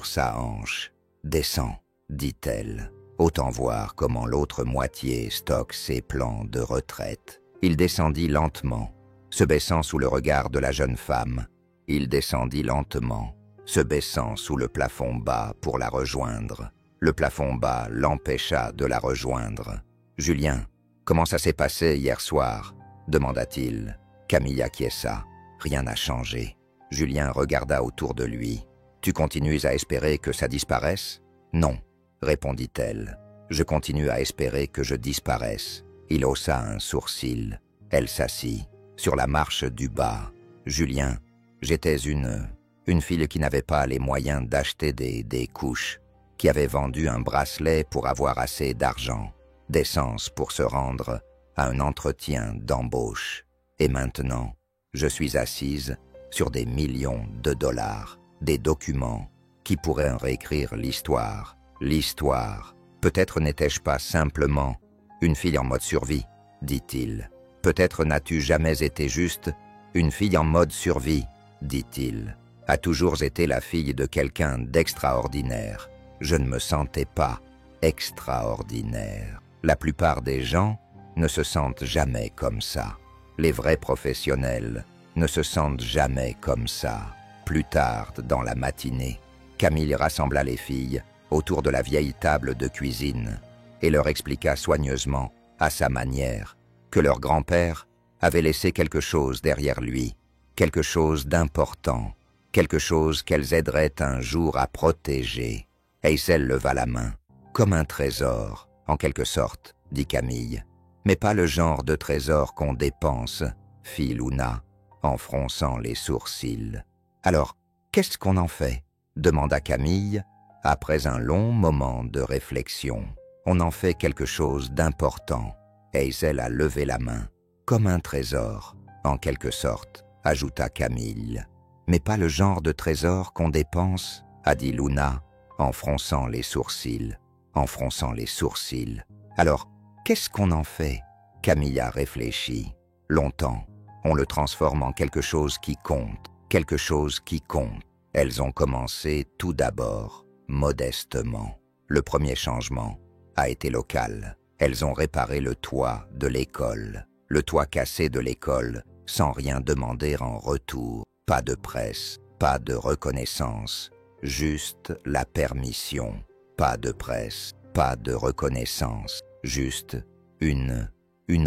sa hanche. « Descends », dit-elle. Autant voir comment l'autre moitié stocke ses plans de retraite. Il descendit lentement, se baissant sous le regard de la jeune femme. Il descendit lentement, se baissant sous le plafond bas pour la rejoindre. Le plafond bas l'empêcha de la rejoindre. « Julien, comment ça s'est passé hier soir ?» demanda-t-il. Camille acquiesça. Rien n'a changé. Julien regarda autour de lui. « Tu continues à espérer que ça disparaisse ?»« Non, » répondit-elle. « Je continue à espérer que je disparaisse. » Il haussa un sourcil. Elle s'assit sur la marche du bas. « Julien, j'étais une fille qui n'avait pas les moyens d'acheter des couches, qui avait vendu un bracelet pour avoir assez d'argent, d'essence pour se rendre à un entretien d'embauche. Et maintenant, je suis assise sur des millions de dollars, des documents qui pourraient réécrire l'histoire. L'histoire. Peut-être n'étais-je pas simplement une fille en mode survie, dit-il. Peut-être n'as-tu jamais été juste une fille en mode survie, dit-il. A toujours été la fille de quelqu'un d'extraordinaire. Je ne me sentais pas extraordinaire. La plupart des gens ne se sentent jamais comme ça. Les vrais professionnels ne se sentent jamais comme ça. Plus tard, dans la matinée, Camille rassembla les filles autour de la vieille table de cuisine et leur expliqua soigneusement, à sa manière, que leur grand-père avait laissé quelque chose derrière lui, quelque chose d'important, quelque chose qu'elles aideraient un jour à protéger. Hazel leva la main. « Comme un trésor, en quelque sorte, » dit Camille. « Mais pas le genre de trésor qu'on dépense, » fit Luna, en fronçant les sourcils. « Alors, qu'est-ce qu'on en fait ?» demanda Camille, après un long moment de réflexion. « On en fait quelque chose d'important. » Hazel a levé la main. « Comme un trésor, en quelque sorte, » ajouta Camille. mais pas le genre de trésor qu'on dépense, a dit Luna, en fronçant les sourcils, en fronçant les sourcils. Alors, qu'est-ce qu'on en fait? Camille a réfléchi. Longtemps, on le transforme en quelque chose qui compte, quelque chose qui compte. Elles ont commencé tout d'abord, modestement. Le premier changement a été local. Elles ont réparé le toit de l'école, le toit cassé de l'école, sans rien demander en retour. Pas de presse, pas de reconnaissance, juste la permission. Pas de presse, pas de reconnaissance, juste une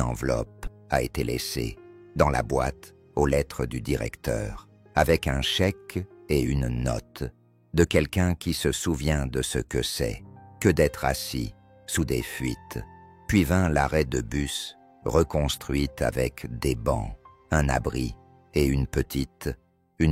enveloppe a été laissée dans la boîte aux lettres du directeur, avec un chèque et une note de quelqu'un qui se souvient de ce que c'est, que d'être assis sous des fuites. Puis vint l'arrêt de bus, reconstruite avec des bancs, un abri et une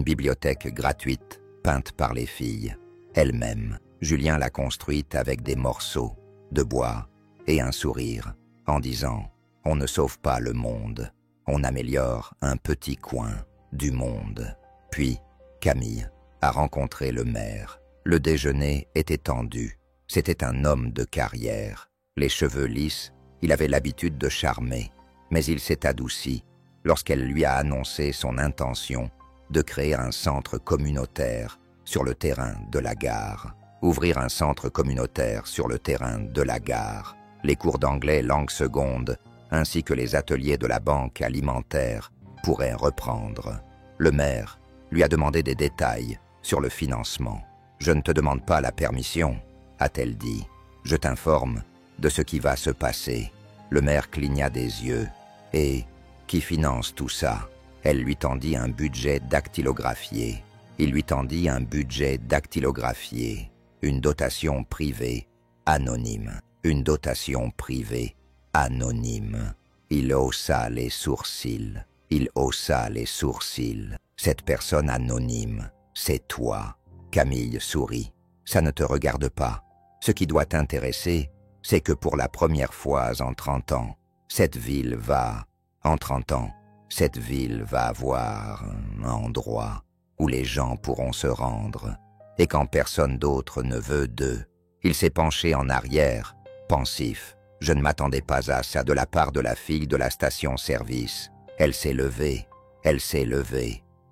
bibliothèque gratuite peinte par les filles. Elle-même, Julien l'a construite avec des morceaux de bois et un sourire, en disant « On ne sauve pas le monde, on améliore un petit coin du monde ». Puis, Camille a rencontré le maire. Le déjeuner était tendu. C'était un homme de carrière. Les cheveux lisses, il avait l'habitude de charmer, mais il s'est adouci lorsqu'elle lui a annoncé son intention de créer un centre communautaire sur le terrain de la gare. Ouvrir un centre communautaire sur le terrain de la gare. Les cours d'anglais langue seconde, ainsi que les ateliers de la banque alimentaire, pourraient reprendre. Le maire lui a demandé des détails sur le financement. « Je ne te demande pas la permission », a-t-elle dit. « Je t'informe de ce qui va se passer. » Le maire cligna des yeux. « Et qui finance tout ça ?» Elle lui tendit un budget dactylographié. Il lui tendit un budget dactylographié. Une dotation privée, anonyme. Une dotation privée, anonyme. Il haussa les sourcils. Il haussa les sourcils. Cette personne anonyme, c'est toi. Camille sourit. Ça ne te regarde pas. Ce qui doit t'intéresser, c'est que pour la première fois en 30 ans, cette ville va avoir un endroit où les gens pourront se rendre, et quand personne d'autre ne veut d'eux. Il s'est penché en arrière, pensif. Je ne m'attendais pas à ça de la part de la fille de la station-service. Elle s'est levée.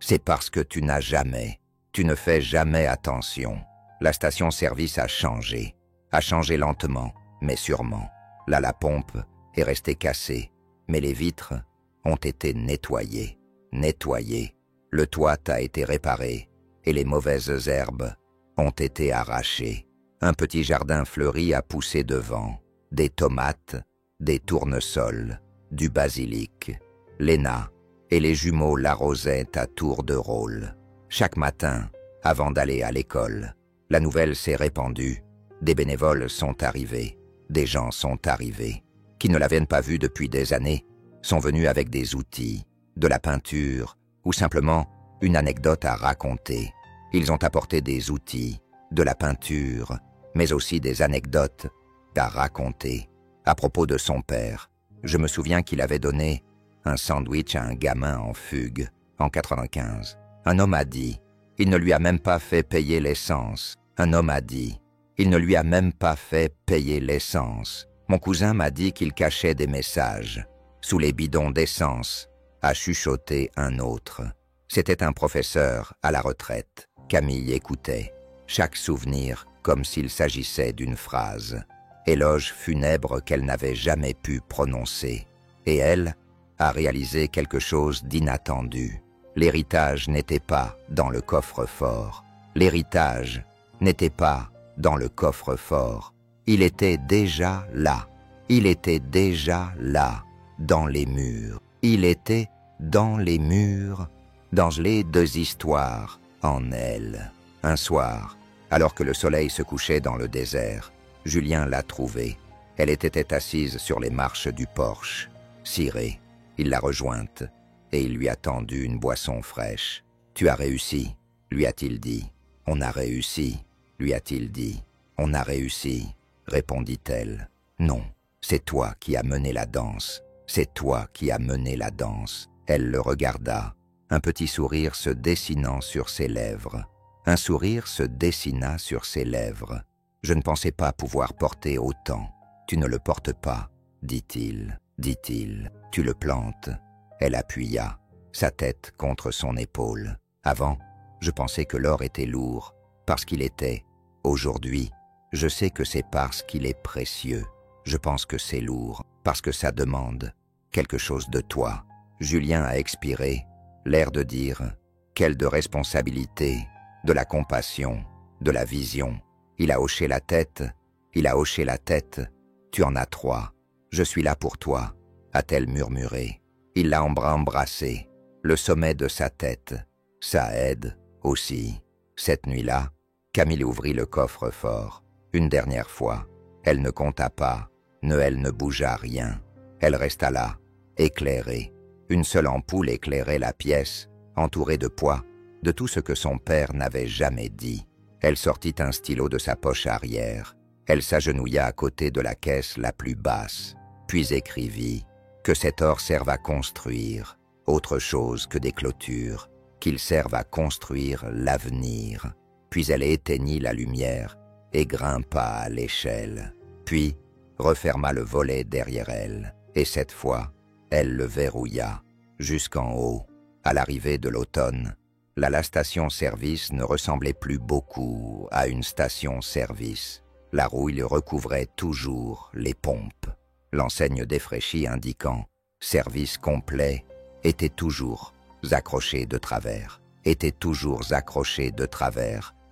C'est parce que tu ne fais jamais attention. La station-service a changé lentement, mais sûrement. Là, la pompe est restée cassée, mais les vitres ont été nettoyées. Le toit a été réparé et les mauvaises herbes ont été arrachées. Un petit jardin fleuri a poussé devant, des tomates, des tournesols, du basilic. Léna et les jumeaux l'arrosaient à tour de rôle. Chaque matin, avant d'aller à l'école, la nouvelle s'est répandue. Des bénévoles sont arrivés, des gens sont arrivés, qui ne l'avaient pas vue depuis des années, sont venus avec des outils, de la peinture ou simplement une anecdote à raconter. Ils ont apporté des outils, de la peinture, mais aussi des anecdotes à raconter. À propos de son père, je me souviens qu'il avait donné un sandwich à un gamin en fugue, en 95. Un homme a dit, il ne lui a même pas fait payer l'essence. Un homme a dit, il ne lui a même pas fait payer l'essence. Mon cousin m'a dit qu'il cachait des messages sous les bidons d'essence, a chuchoté un autre. C'était un professeur à la retraite. Camille écoutait, chaque souvenir comme s'il s'agissait d'une phrase. Éloge funèbre qu'elle n'avait jamais pu prononcer. Et elle a réalisé quelque chose d'inattendu. L'héritage n'était pas dans le coffre-fort. L'héritage n'était pas dans le coffre-fort. Il était déjà là. Il était déjà là, dans les murs. Il était dans les murs, dans les deux histoires en elle. Un soir, alors que le soleil se couchait dans le désert, Julien l'a trouvée. Elle était assise sur les marches du porche, cirée. Il l'a rejointe et il lui a tendu une boisson fraîche. « Tu as réussi » lui a-t-il dit. « On a réussi » lui a-t-il dit. « On a réussi » répondit-elle. « Non, c'est toi qui as mené la danse. C'est toi qui as mené la danse. » Elle le regarda un petit sourire se dessinant sur ses lèvres. Un sourire se dessina sur ses lèvres. Je ne pensais pas pouvoir porter autant. Tu ne le portes pas, dit-il, dit-il. Tu le plantes. Elle appuya sa tête contre son épaule. Avant, je pensais que l'or était lourd, parce qu'il était. Aujourd'hui, je sais que c'est parce qu'il est précieux. Je pense que c'est lourd, parce que ça demande quelque chose de toi. Julien a expiré, l'air de dire « Quelle de responsabilité, de la compassion, de la vision ». Il a hoché la tête, il a hoché la tête. « Tu en as 3, je suis là pour toi », a-t-elle murmuré. Il l'a embrassé, le sommet de sa tête. Ça aide aussi. Cette nuit-là, Camille ouvrit le coffre-fort. Une dernière fois, elle ne compta pas, elle ne bougea rien. Elle resta là, éclairée. Une seule ampoule éclairait la pièce, entourée de poids, de tout ce que son père n'avait jamais dit. Elle sortit un stylo de sa poche arrière. Elle s'agenouilla à côté de la caisse la plus basse, puis écrivit « Que cet or serve à construire, autre chose que des clôtures, qu'il serve à construire l'avenir. » Puis elle éteignit la lumière et grimpa à l'échelle. Puis referma le volet derrière elle. Et cette fois, elle le verrouilla jusqu'en haut. À l'arrivée de l'automne, la station-service ne ressemblait plus beaucoup à une station-service. La rouille recouvrait toujours les pompes. L'enseigne défraîchie indiquant « service complet » était toujours accrochée de travers,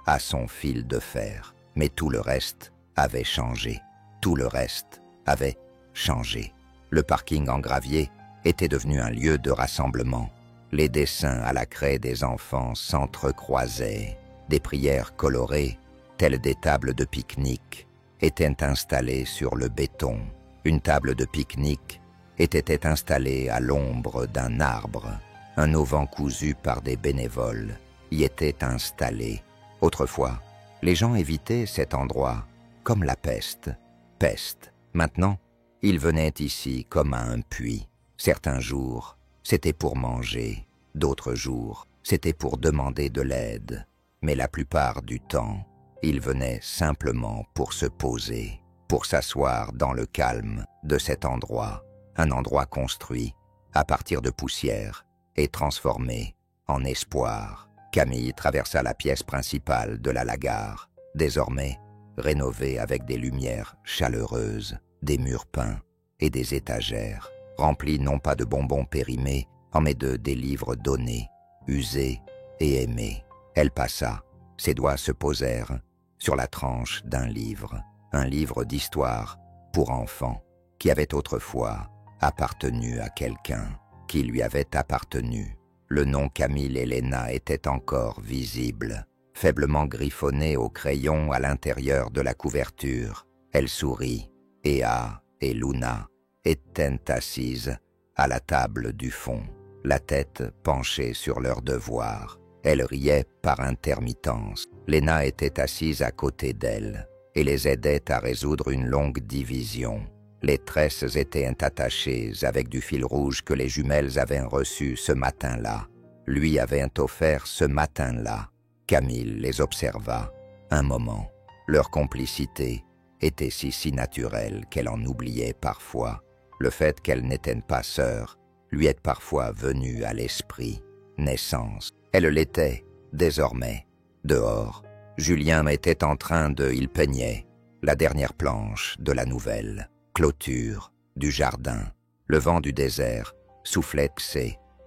à son fil de fer. Mais tout le reste avait changé. Tout le reste avait changé. Le parking en gravier était devenu un lieu de rassemblement. Les dessins à la craie des enfants s'entrecroisaient. Des prières colorées, telles des tables de pique-nique, étaient installées sur le béton. Une table de pique-nique était installée à l'ombre d'un arbre. Un auvent cousu par des bénévoles y était installé. Autrefois, les gens évitaient cet endroit comme la peste. Peste. Maintenant, ils venaient ici comme à un puits. Certains jours, c'était pour manger. D'autres jours, c'était pour demander de l'aide. Mais la plupart du temps, ils venaient simplement pour se poser, pour s'asseoir dans le calme de cet endroit. Un endroit construit à partir de poussière et transformé en espoir. Camille traversa la pièce principale de la gare, désormais rénovée avec des lumières chaleureuses, des murs peints et des étagères, remplis non pas de bonbons périmés, mais des livres donnés, usés et aimés. Elle passa, ses doigts se posèrent sur la tranche d'un livre, un livre d'histoire pour enfants, qui avait autrefois appartenu à quelqu'un, qui lui avait appartenu. Le nom Camille Helena était encore visible, faiblement griffonné au crayon à l'intérieur de la couverture. Elle sourit. Ea et Luna étaient assises à la table du fond, la tête penchée sur leurs devoirs. Elle riait par intermittence. Lena était assise à côté d'elle et les aidait à résoudre une longue division. Les tresses étaient attachées avec du fil rouge que les jumelles avaient reçu ce matin-là. Lui avait offert ce matin-là. Camille les observa un moment. Leur complicité était si naturelle qu'elle en oubliait parfois. Le fait qu'elles n'étaient pas sœurs lui est parfois venu à l'esprit. Naissance. Elle l'était, désormais. Dehors, Julien était en train de... Il peignait la dernière planche de la nouvelle. Clôture du jardin. Le vent du désert soufflait.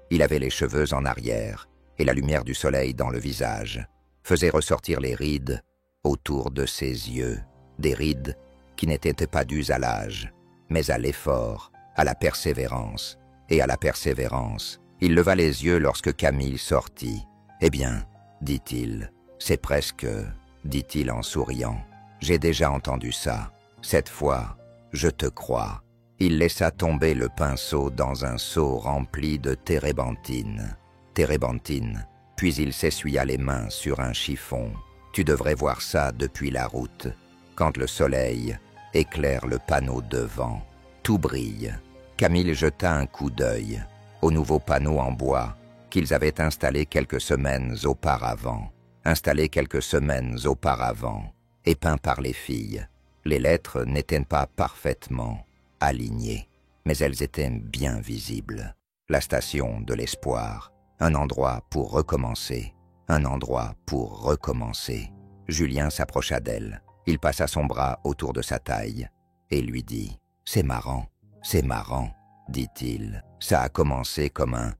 Il avait les cheveux en arrière et la lumière du soleil dans le visage faisait ressortir les rides autour de ses yeux. Des rides qui n'étaient pas dues à l'âge, mais à l'effort, à la persévérance. Et à la persévérance, il leva les yeux lorsque Camille sortit. « Eh bien, dit-il, c'est presque, dit-il en souriant. J'ai déjà entendu ça. Cette fois, je te crois. » Il laissa tomber le pinceau dans un seau rempli de térébenthine. Térébenthine. Puis il s'essuya les mains sur un chiffon. Tu devrais voir ça depuis la route. Quand le soleil éclaire le panneau devant, tout brille. Camille jeta un coup d'œil au nouveau panneau en bois qu'ils avaient installé quelques semaines auparavant, et peint par les filles. Les lettres n'étaient pas parfaitement alignées, mais elles étaient bien visibles. La station de l'espoir, un endroit pour recommencer, Julien s'approcha d'elle. Il passa son bras autour de sa taille et lui dit « C'est marrant, dit-il. Ça a commencé comme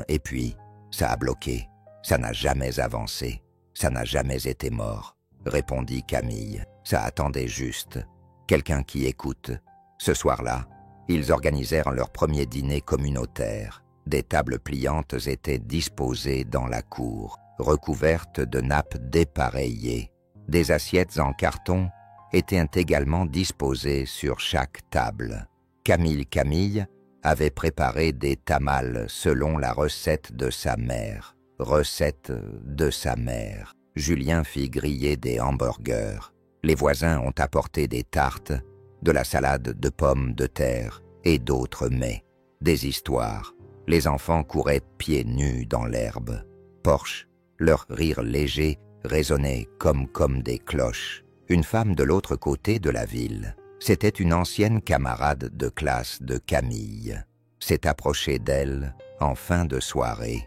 et puis ça a bloqué. Ça n'a jamais avancé, ça n'a jamais été mort, » répondit Camille. Ça attendait juste quelqu'un qui écoute. Ce soir-là, ils organisèrent leur premier dîner communautaire. Des tables pliantes étaient disposées dans la cour, recouvertes de nappes dépareillées. Des assiettes en carton étaient également disposées sur chaque table. Camille avait préparé des tamales selon la recette de sa mère. Julien fit griller des hamburgers. Les voisins ont apporté des tartes, de la salade de pommes de terre et d'autres mets. Des histoires. Les enfants couraient pieds nus dans l'herbe. Porche, leur rire léger résonnait comme des cloches. Une femme de l'autre côté de la ville, c'était une ancienne camarade de classe de Camille, s'est approchée d'elle en fin de soirée.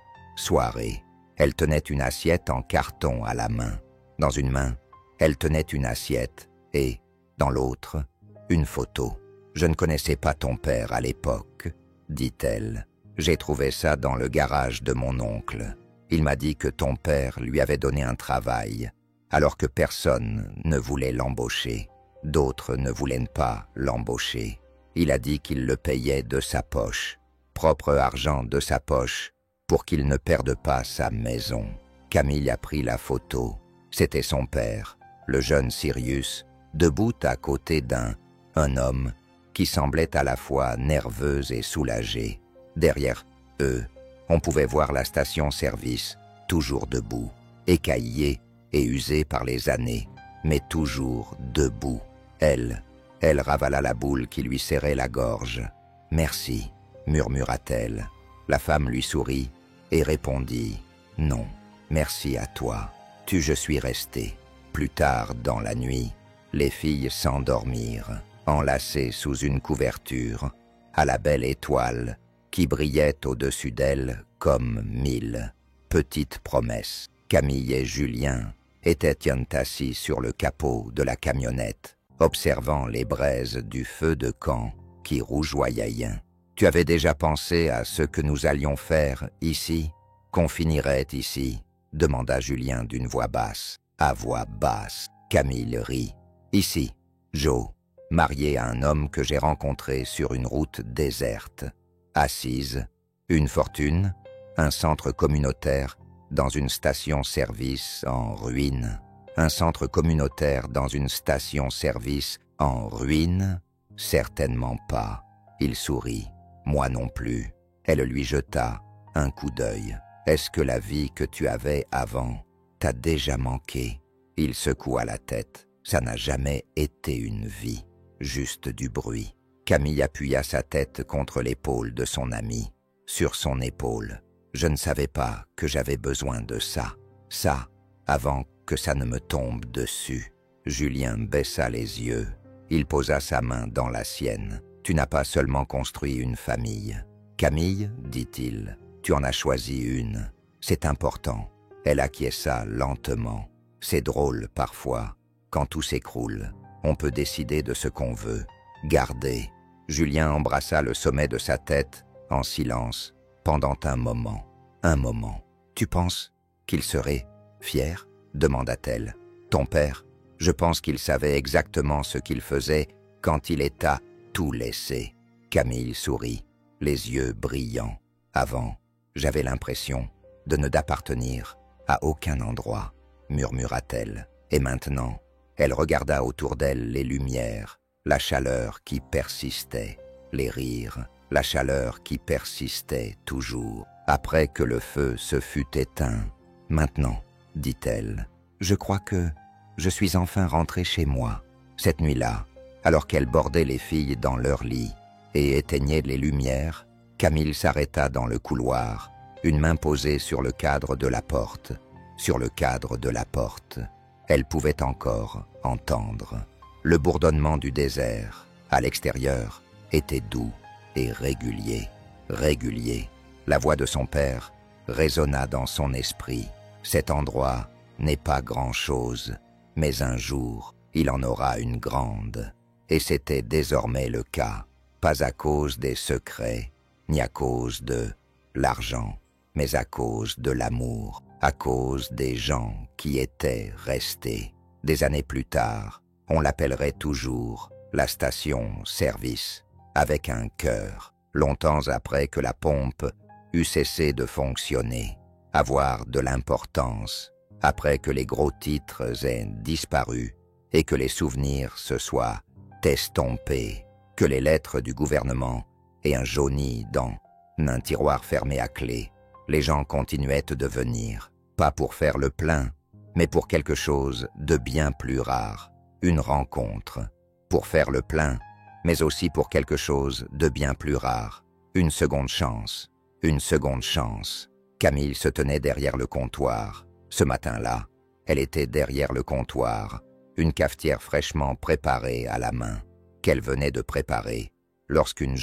Elle tenait une assiette en carton à la main. Dans une main, elle tenait une assiette et, dans l'autre, une photo. « Je ne connaissais pas ton père à l'époque, » dit-elle. « J'ai trouvé ça dans le garage de mon oncle. Il m'a dit que ton père lui avait donné un travail, alors que personne ne voulait l'embaucher. D'autres ne voulaient pas l'embaucher. Il a dit qu'il le payait de sa poche, propre argent de sa poche, pour qu'il ne perde pas sa maison. » Camille a pris la photo. C'était son père, le jeune Sirius, debout à côté d'un homme qui semblait à la fois nerveux et soulagé. Derrière eux, on pouvait voir la station-service, toujours debout, écaillée et usée par les années, mais toujours debout. Elle ravala la boule qui lui serrait la gorge. « Merci », murmura-t-elle. La femme lui sourit et répondit « Non, merci à toi. Je suis restée. » Plus tard dans la nuit, les filles s'endormirent, enlacées sous une couverture, à la belle étoile qui brillait au-dessus d'elles comme 1000 petites promesses. Camille et Julien étaient assis sur le capot de la camionnette, observant les braises du feu de camp qui rougeoyaient. « Tu avais déjà pensé à ce que nous allions faire ici, qu'on finirait ici ?» demanda Julien d'une voix basse. À voix basse, Camille rit. « Ici, Jo, mariée à un homme que j'ai rencontré sur une route déserte. Assise, une fortune, un centre communautaire dans une station-service en ruine. Un centre communautaire dans une station-service en ruine? Certainement pas. » Il sourit. « Moi non plus. » Elle lui jeta un coup d'œil. « Est-ce que la vie que tu avais avant t'a déjà manqué ?» Il secoua la tête. « Ça n'a jamais été une vie, juste du bruit. » Camille appuya sa tête contre l'épaule de son ami. Sur son épaule. « Je ne savais pas que j'avais besoin de ça. Ça, avant que ça ne me tombe dessus. » Julien baissa les yeux. Il posa sa main dans la sienne. « Tu n'as pas seulement construit une famille. Camille, dit-il, tu en as choisi une. C'est important. » Elle acquiesça lentement. C'est drôle parfois. Quand tout s'écroule, on peut décider de ce qu'on veut. Garder. Julien embrassa le sommet de sa tête, en silence, pendant un moment. Un moment. « Tu penses qu'il serait fier ?» demanda-t-elle. « Ton père, je pense qu'il savait exactement ce qu'il faisait quand il t'a tout laissé. » Camille sourit, les yeux brillants. « Avant, j'avais l'impression de ne d'appartenir à aucun endroit, » murmura-t-elle. Et maintenant, elle regarda autour d'elle les lumières, la chaleur qui persistait, les rires, la chaleur qui persistait toujours, après que le feu se fût éteint. « Maintenant, » dit-elle, « je crois que je suis enfin rentrée chez moi. » Cette nuit-là, alors qu'elle bordait les filles dans leur lit et éteignait les lumières, Camille s'arrêta dans le couloir, une main posée sur le cadre de la porte, sur le cadre de la porte. Elle pouvait encore entendre. Le bourdonnement du désert, à l'extérieur, était doux et régulier, régulier. La voix de son père résonna dans son esprit. Cet endroit n'est pas grand-chose, mais un jour, il en aura une grande. Et c'était désormais le cas, pas à cause des secrets, ni à cause de l'argent, mais à cause de l'amour, à cause des gens qui étaient restés. Des années plus tard, on l'appellerait toujours la station-service, avec un cœur, longtemps après que la pompe eut cessé de fonctionner, avoir de l'importance, après que les gros titres aient disparu et que les souvenirs se soient estompés, que les lettres du gouvernement aient un jauni dans un tiroir fermé à clé. Les gens continuaient de venir, pas pour faire le plein, mais pour quelque chose de bien plus rare, une rencontre, pour faire le plein, mais aussi pour quelque chose de bien plus rare, une seconde chance, une seconde chance. Camille se tenait derrière le comptoir. Ce matin-là, elle était derrière le comptoir, une cafetière fraîchement préparée à la main, qu'elle venait de préparer, lorsqu'une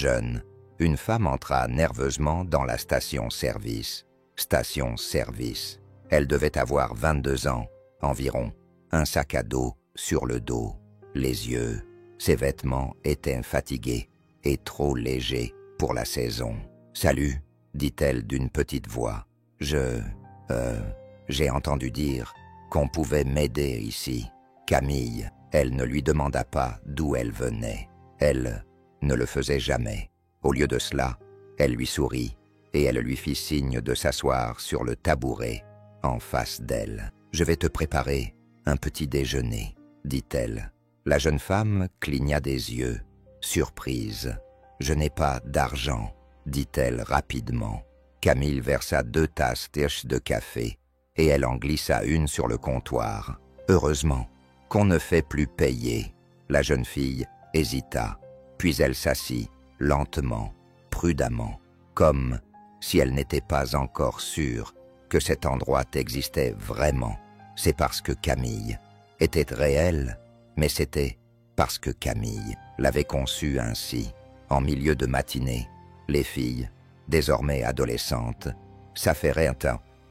une femme entra nerveusement dans la station-service. Station-service. Elle devait avoir 22 ans, environ, un sac à dos sur le dos, les yeux. Ses vêtements étaient fatigués et trop légers pour la saison. « Salut », dit-elle d'une petite voix. « J'ai entendu dire qu'on pouvait m'aider ici. » Camille, elle ne lui demanda pas d'où elle venait. Elle ne le faisait jamais. Au lieu de cela, elle lui sourit et elle lui fit signe de s'asseoir sur le tabouret en face d'elle. « Je vais te préparer un petit déjeuner, » dit-elle. La jeune femme cligna des yeux, surprise. « Je n'ai pas d'argent, » dit-elle rapidement. Camille versa 2 tasses de café et elle en glissa une sur le comptoir. « Heureusement qu'on ne fait plus payer. » La jeune fille hésita, puis elle s'assit, lentement, prudemment, comme si elle n'était pas encore sûre que cet endroit existait vraiment. C'est parce que Camille était réelle, mais c'était parce que Camille l'avait conçu ainsi. En milieu de matinée, les filles, désormais adolescentes, s'affairaient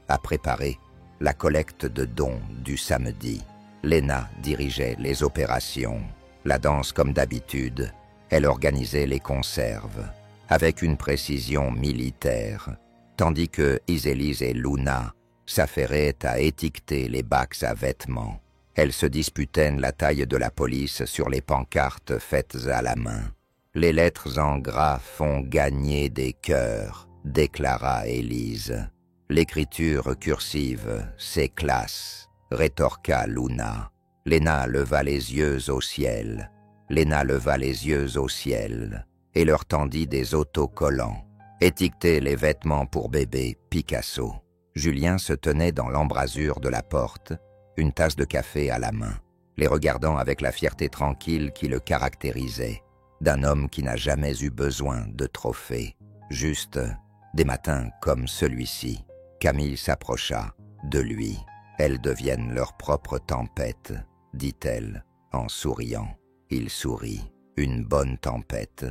à préparer la collecte de dons du samedi. Léna dirigeait les opérations. La danse comme d'habitude, elle organisait les conserves, avec une précision militaire, tandis que Iselise et Luna s'affairaient à étiqueter les bacs à vêtements. Elles se disputaient la taille de la police sur les pancartes faites à la main. « Les lettres en gras font gagner des cœurs », déclara Élise. « L'écriture cursive, c'est classe », rétorqua Luna. Léna leva les yeux au ciel. Léna leva les yeux au ciel et leur tendit des autocollants. Étiqueter les vêtements pour bébé Picasso. Julien se tenait dans l'embrasure de la porte, une tasse de café à la main, les regardant avec la fierté tranquille qui le caractérisait, d'un homme qui n'a jamais eu besoin de trophées. Juste des matins comme celui-ci, Camille s'approcha de lui. « Elles deviennent leur propre tempête », dit-elle en souriant. Il sourit. « Une bonne tempête,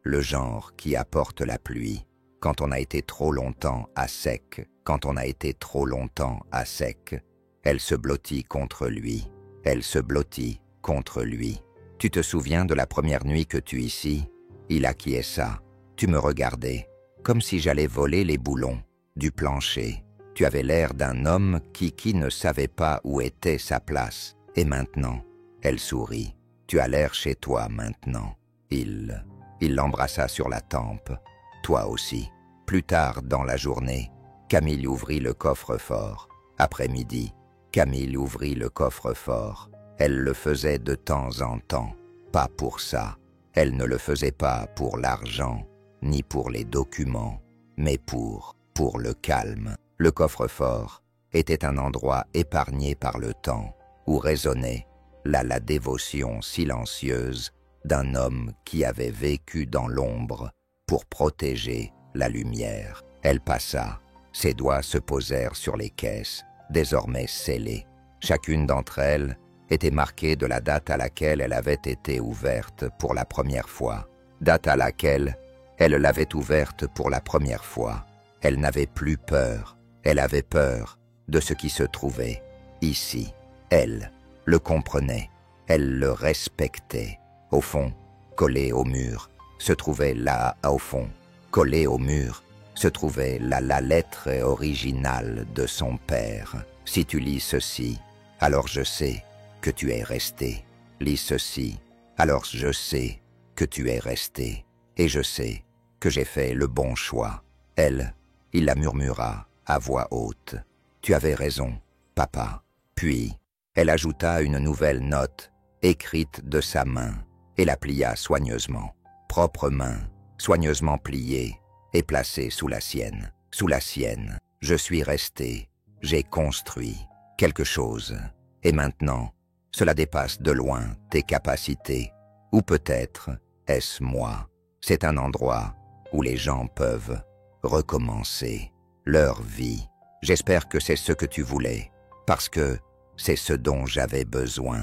le genre qui apporte la pluie. Quand on a été trop longtemps à sec, quand on a été trop longtemps à sec. » Elle se blottit contre lui. Elle se blottit contre lui. « Tu te souviens de la première nuit que tu ici ?» Il acquiesça. « Tu me regardais, comme si j'allais voler les boulons du plancher. Tu avais l'air d'un homme qui ne savait pas où était sa place. Et maintenant ?» Elle sourit. « Tu as l'air chez toi maintenant. » Il l'embrassa sur la tempe. « Toi aussi. » Plus tard dans la journée, Camille ouvrit le coffre-fort. Après-midi, Camille ouvrit le coffre-fort. Elle le faisait de temps en temps. Pas pour ça. Elle ne le faisait pas pour l'argent, ni pour les documents, mais pour le calme. Le coffre-fort était un endroit épargné par le temps, où résonnait la dévotion silencieuse d'un homme qui avait vécu dans l'ombre pour protéger la lumière. Elle passa Ses doigts se posèrent sur les caisses, désormais scellées. Chacune d'entre elles était marquée de la date à laquelle elle avait été ouverte pour la première fois. Date à laquelle elle l'avait ouverte pour la première fois. Elle n'avait plus peur. Elle avait peur de ce qui se trouvait ici. Elle le comprenait. Elle le respectait. Au fond, collé au mur, se trouvait là, au fond, collé au mur, se trouvait la lettre originale de son père. Si tu lis ceci, alors je sais que tu es resté. Lis ceci, alors je sais que tu es resté. Et je sais que j'ai fait le bon choix. Elle, il la murmura à voix haute. Tu avais raison, papa. Puis, elle ajouta une nouvelle note, écrite de sa main, et la plia soigneusement. Propre main, soigneusement pliée, et placée sous la sienne. Sous la sienne, je suis resté, j'ai construit quelque chose. Et maintenant, cela dépasse de loin tes capacités. Ou peut-être est-ce moi. C'est un endroit où les gens peuvent recommencer leur vie. J'espère que c'est ce que tu voulais, parce que c'est ce dont j'avais besoin.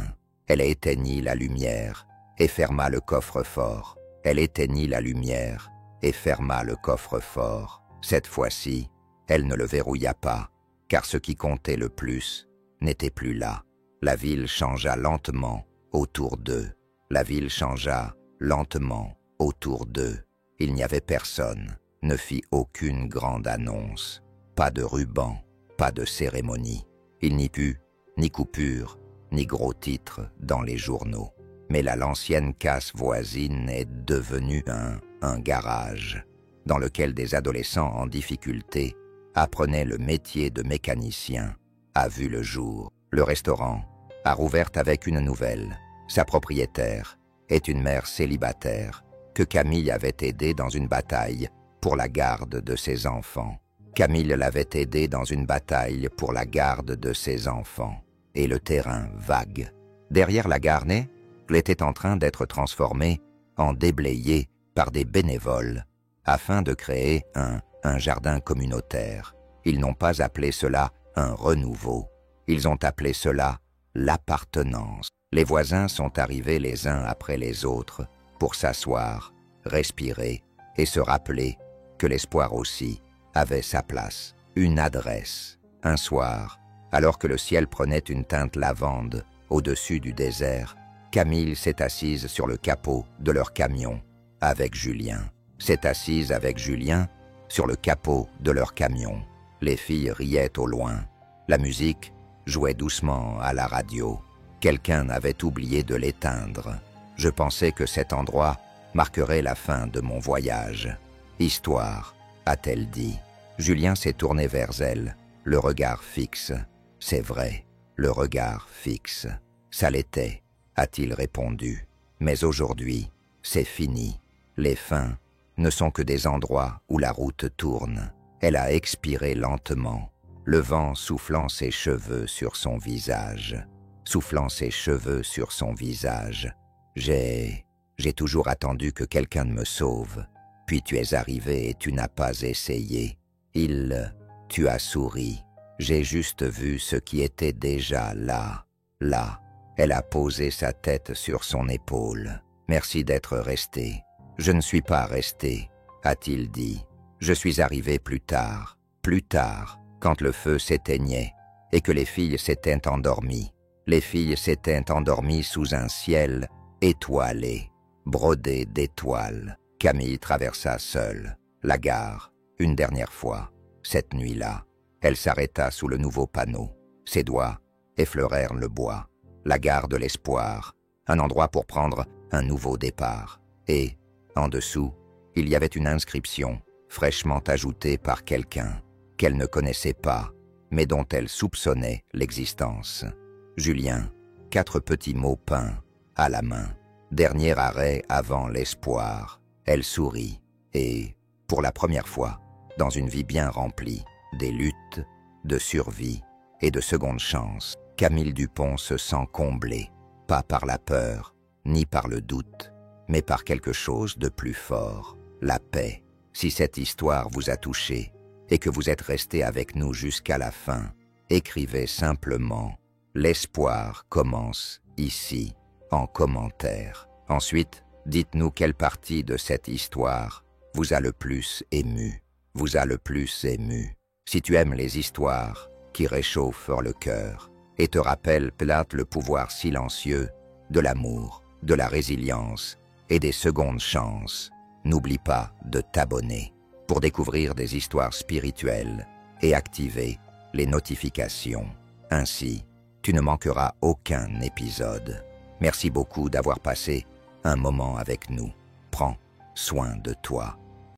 Elle éteignit la lumière et ferma le coffre-fort. Elle éteignit la lumière et ferma le coffre-fort. Cette fois-ci, elle ne le verrouilla pas, car ce qui comptait le plus n'était plus là. La ville changea lentement autour d'eux. La ville changea lentement autour d'eux. Il n'y avait personne, ne fit aucune grande annonce. Pas de ruban, pas de cérémonie. Il n'y eut ni coupure, ni gros titres dans les journaux. Mais l'ancienne casse voisine est devenue un garage, dans lequel des adolescents en difficulté apprenaient le métier de mécanicien, a vu le jour. Le restaurant a rouvert avec une nouvelle. Sa propriétaire est une mère célibataire que Camille avait aidée dans une bataille pour la garde de ses enfants. Camille l'avait aidée dans une bataille pour la garde de ses enfants. Et le terrain vague derrière la Garnay était en train d'être transformé en déblayé par des bénévoles afin de créer un jardin communautaire. Ils n'ont pas appelé cela un renouveau. Ils ont appelé cela l'appartenance. Les voisins sont arrivés les uns après les autres pour s'asseoir, respirer et se rappeler que l'espoir aussi avait sa place. Une adresse. Un soir, alors que le ciel prenait une teinte lavande au-dessus du désert, Camille s'est assise sur le capot de leur camion avec Julien. S'est assise avec Julien sur le capot de leur camion. Les filles riaient au loin. La musique jouait doucement à la radio. Quelqu'un avait oublié de l'éteindre. Je pensais que cet endroit marquerait la fin de mon voyage. Histoire, a-t-elle dit. Julien s'est tourné vers elle, le regard fixe. C'est vrai, le regard fixe. Ça l'était, a-t-il répondu. Mais aujourd'hui, c'est fini. Les fins ne sont que des endroits où la route tourne. Elle a expiré lentement, le vent soufflant ses cheveux sur son visage. Soufflant ses cheveux sur son visage. J'ai toujours attendu que quelqu'un me sauve. Puis tu es arrivé et tu n'as pas essayé. Tu as souri. J'ai juste vu ce qui était déjà là. Là. Elle a posé sa tête sur son épaule. Merci d'être resté. Je ne suis pas resté, a-t-il dit. Je suis arrivé plus tard, quand le feu s'éteignait et que les filles s'étaient endormies. Les filles s'étaient endormies sous un ciel étoilé, brodé d'étoiles. Camille traversa seule la gare, une dernière fois. Cette nuit-là, elle s'arrêta sous le nouveau panneau. Ses doigts effleurèrent le bois. La gare de l'espoir, un endroit pour prendre un nouveau départ. Et, en dessous, il y avait une inscription, fraîchement ajoutée par quelqu'un, qu'elle ne connaissait pas, mais dont elle soupçonnait l'existence. Julien, 4 petits mots peints, à la main. Dernier arrêt avant l'espoir. Elle sourit, et, pour la première fois, dans une vie bien remplie, des luttes, de survie et de seconde chance, Camille Dupont se sent comblée, pas par la peur, ni par le doute, mais par quelque chose de plus fort, la paix. Si cette histoire vous a touché, et que vous êtes resté avec nous jusqu'à la fin, écrivez simplement « L'espoir commence ici » en commentaire. Ensuite, dites-nous quelle partie de cette histoire vous a le plus ému, Si tu aimes les histoires qui réchauffent le cœur et te rappellent peut-être le pouvoir silencieux de l'amour, de la résilience et des secondes chances, n'oublie pas de t'abonner pour découvrir des histoires spirituelles et activer les notifications. Ainsi, tu ne manqueras aucun épisode. Merci beaucoup d'avoir passé un moment avec nous. Prends soin de toi.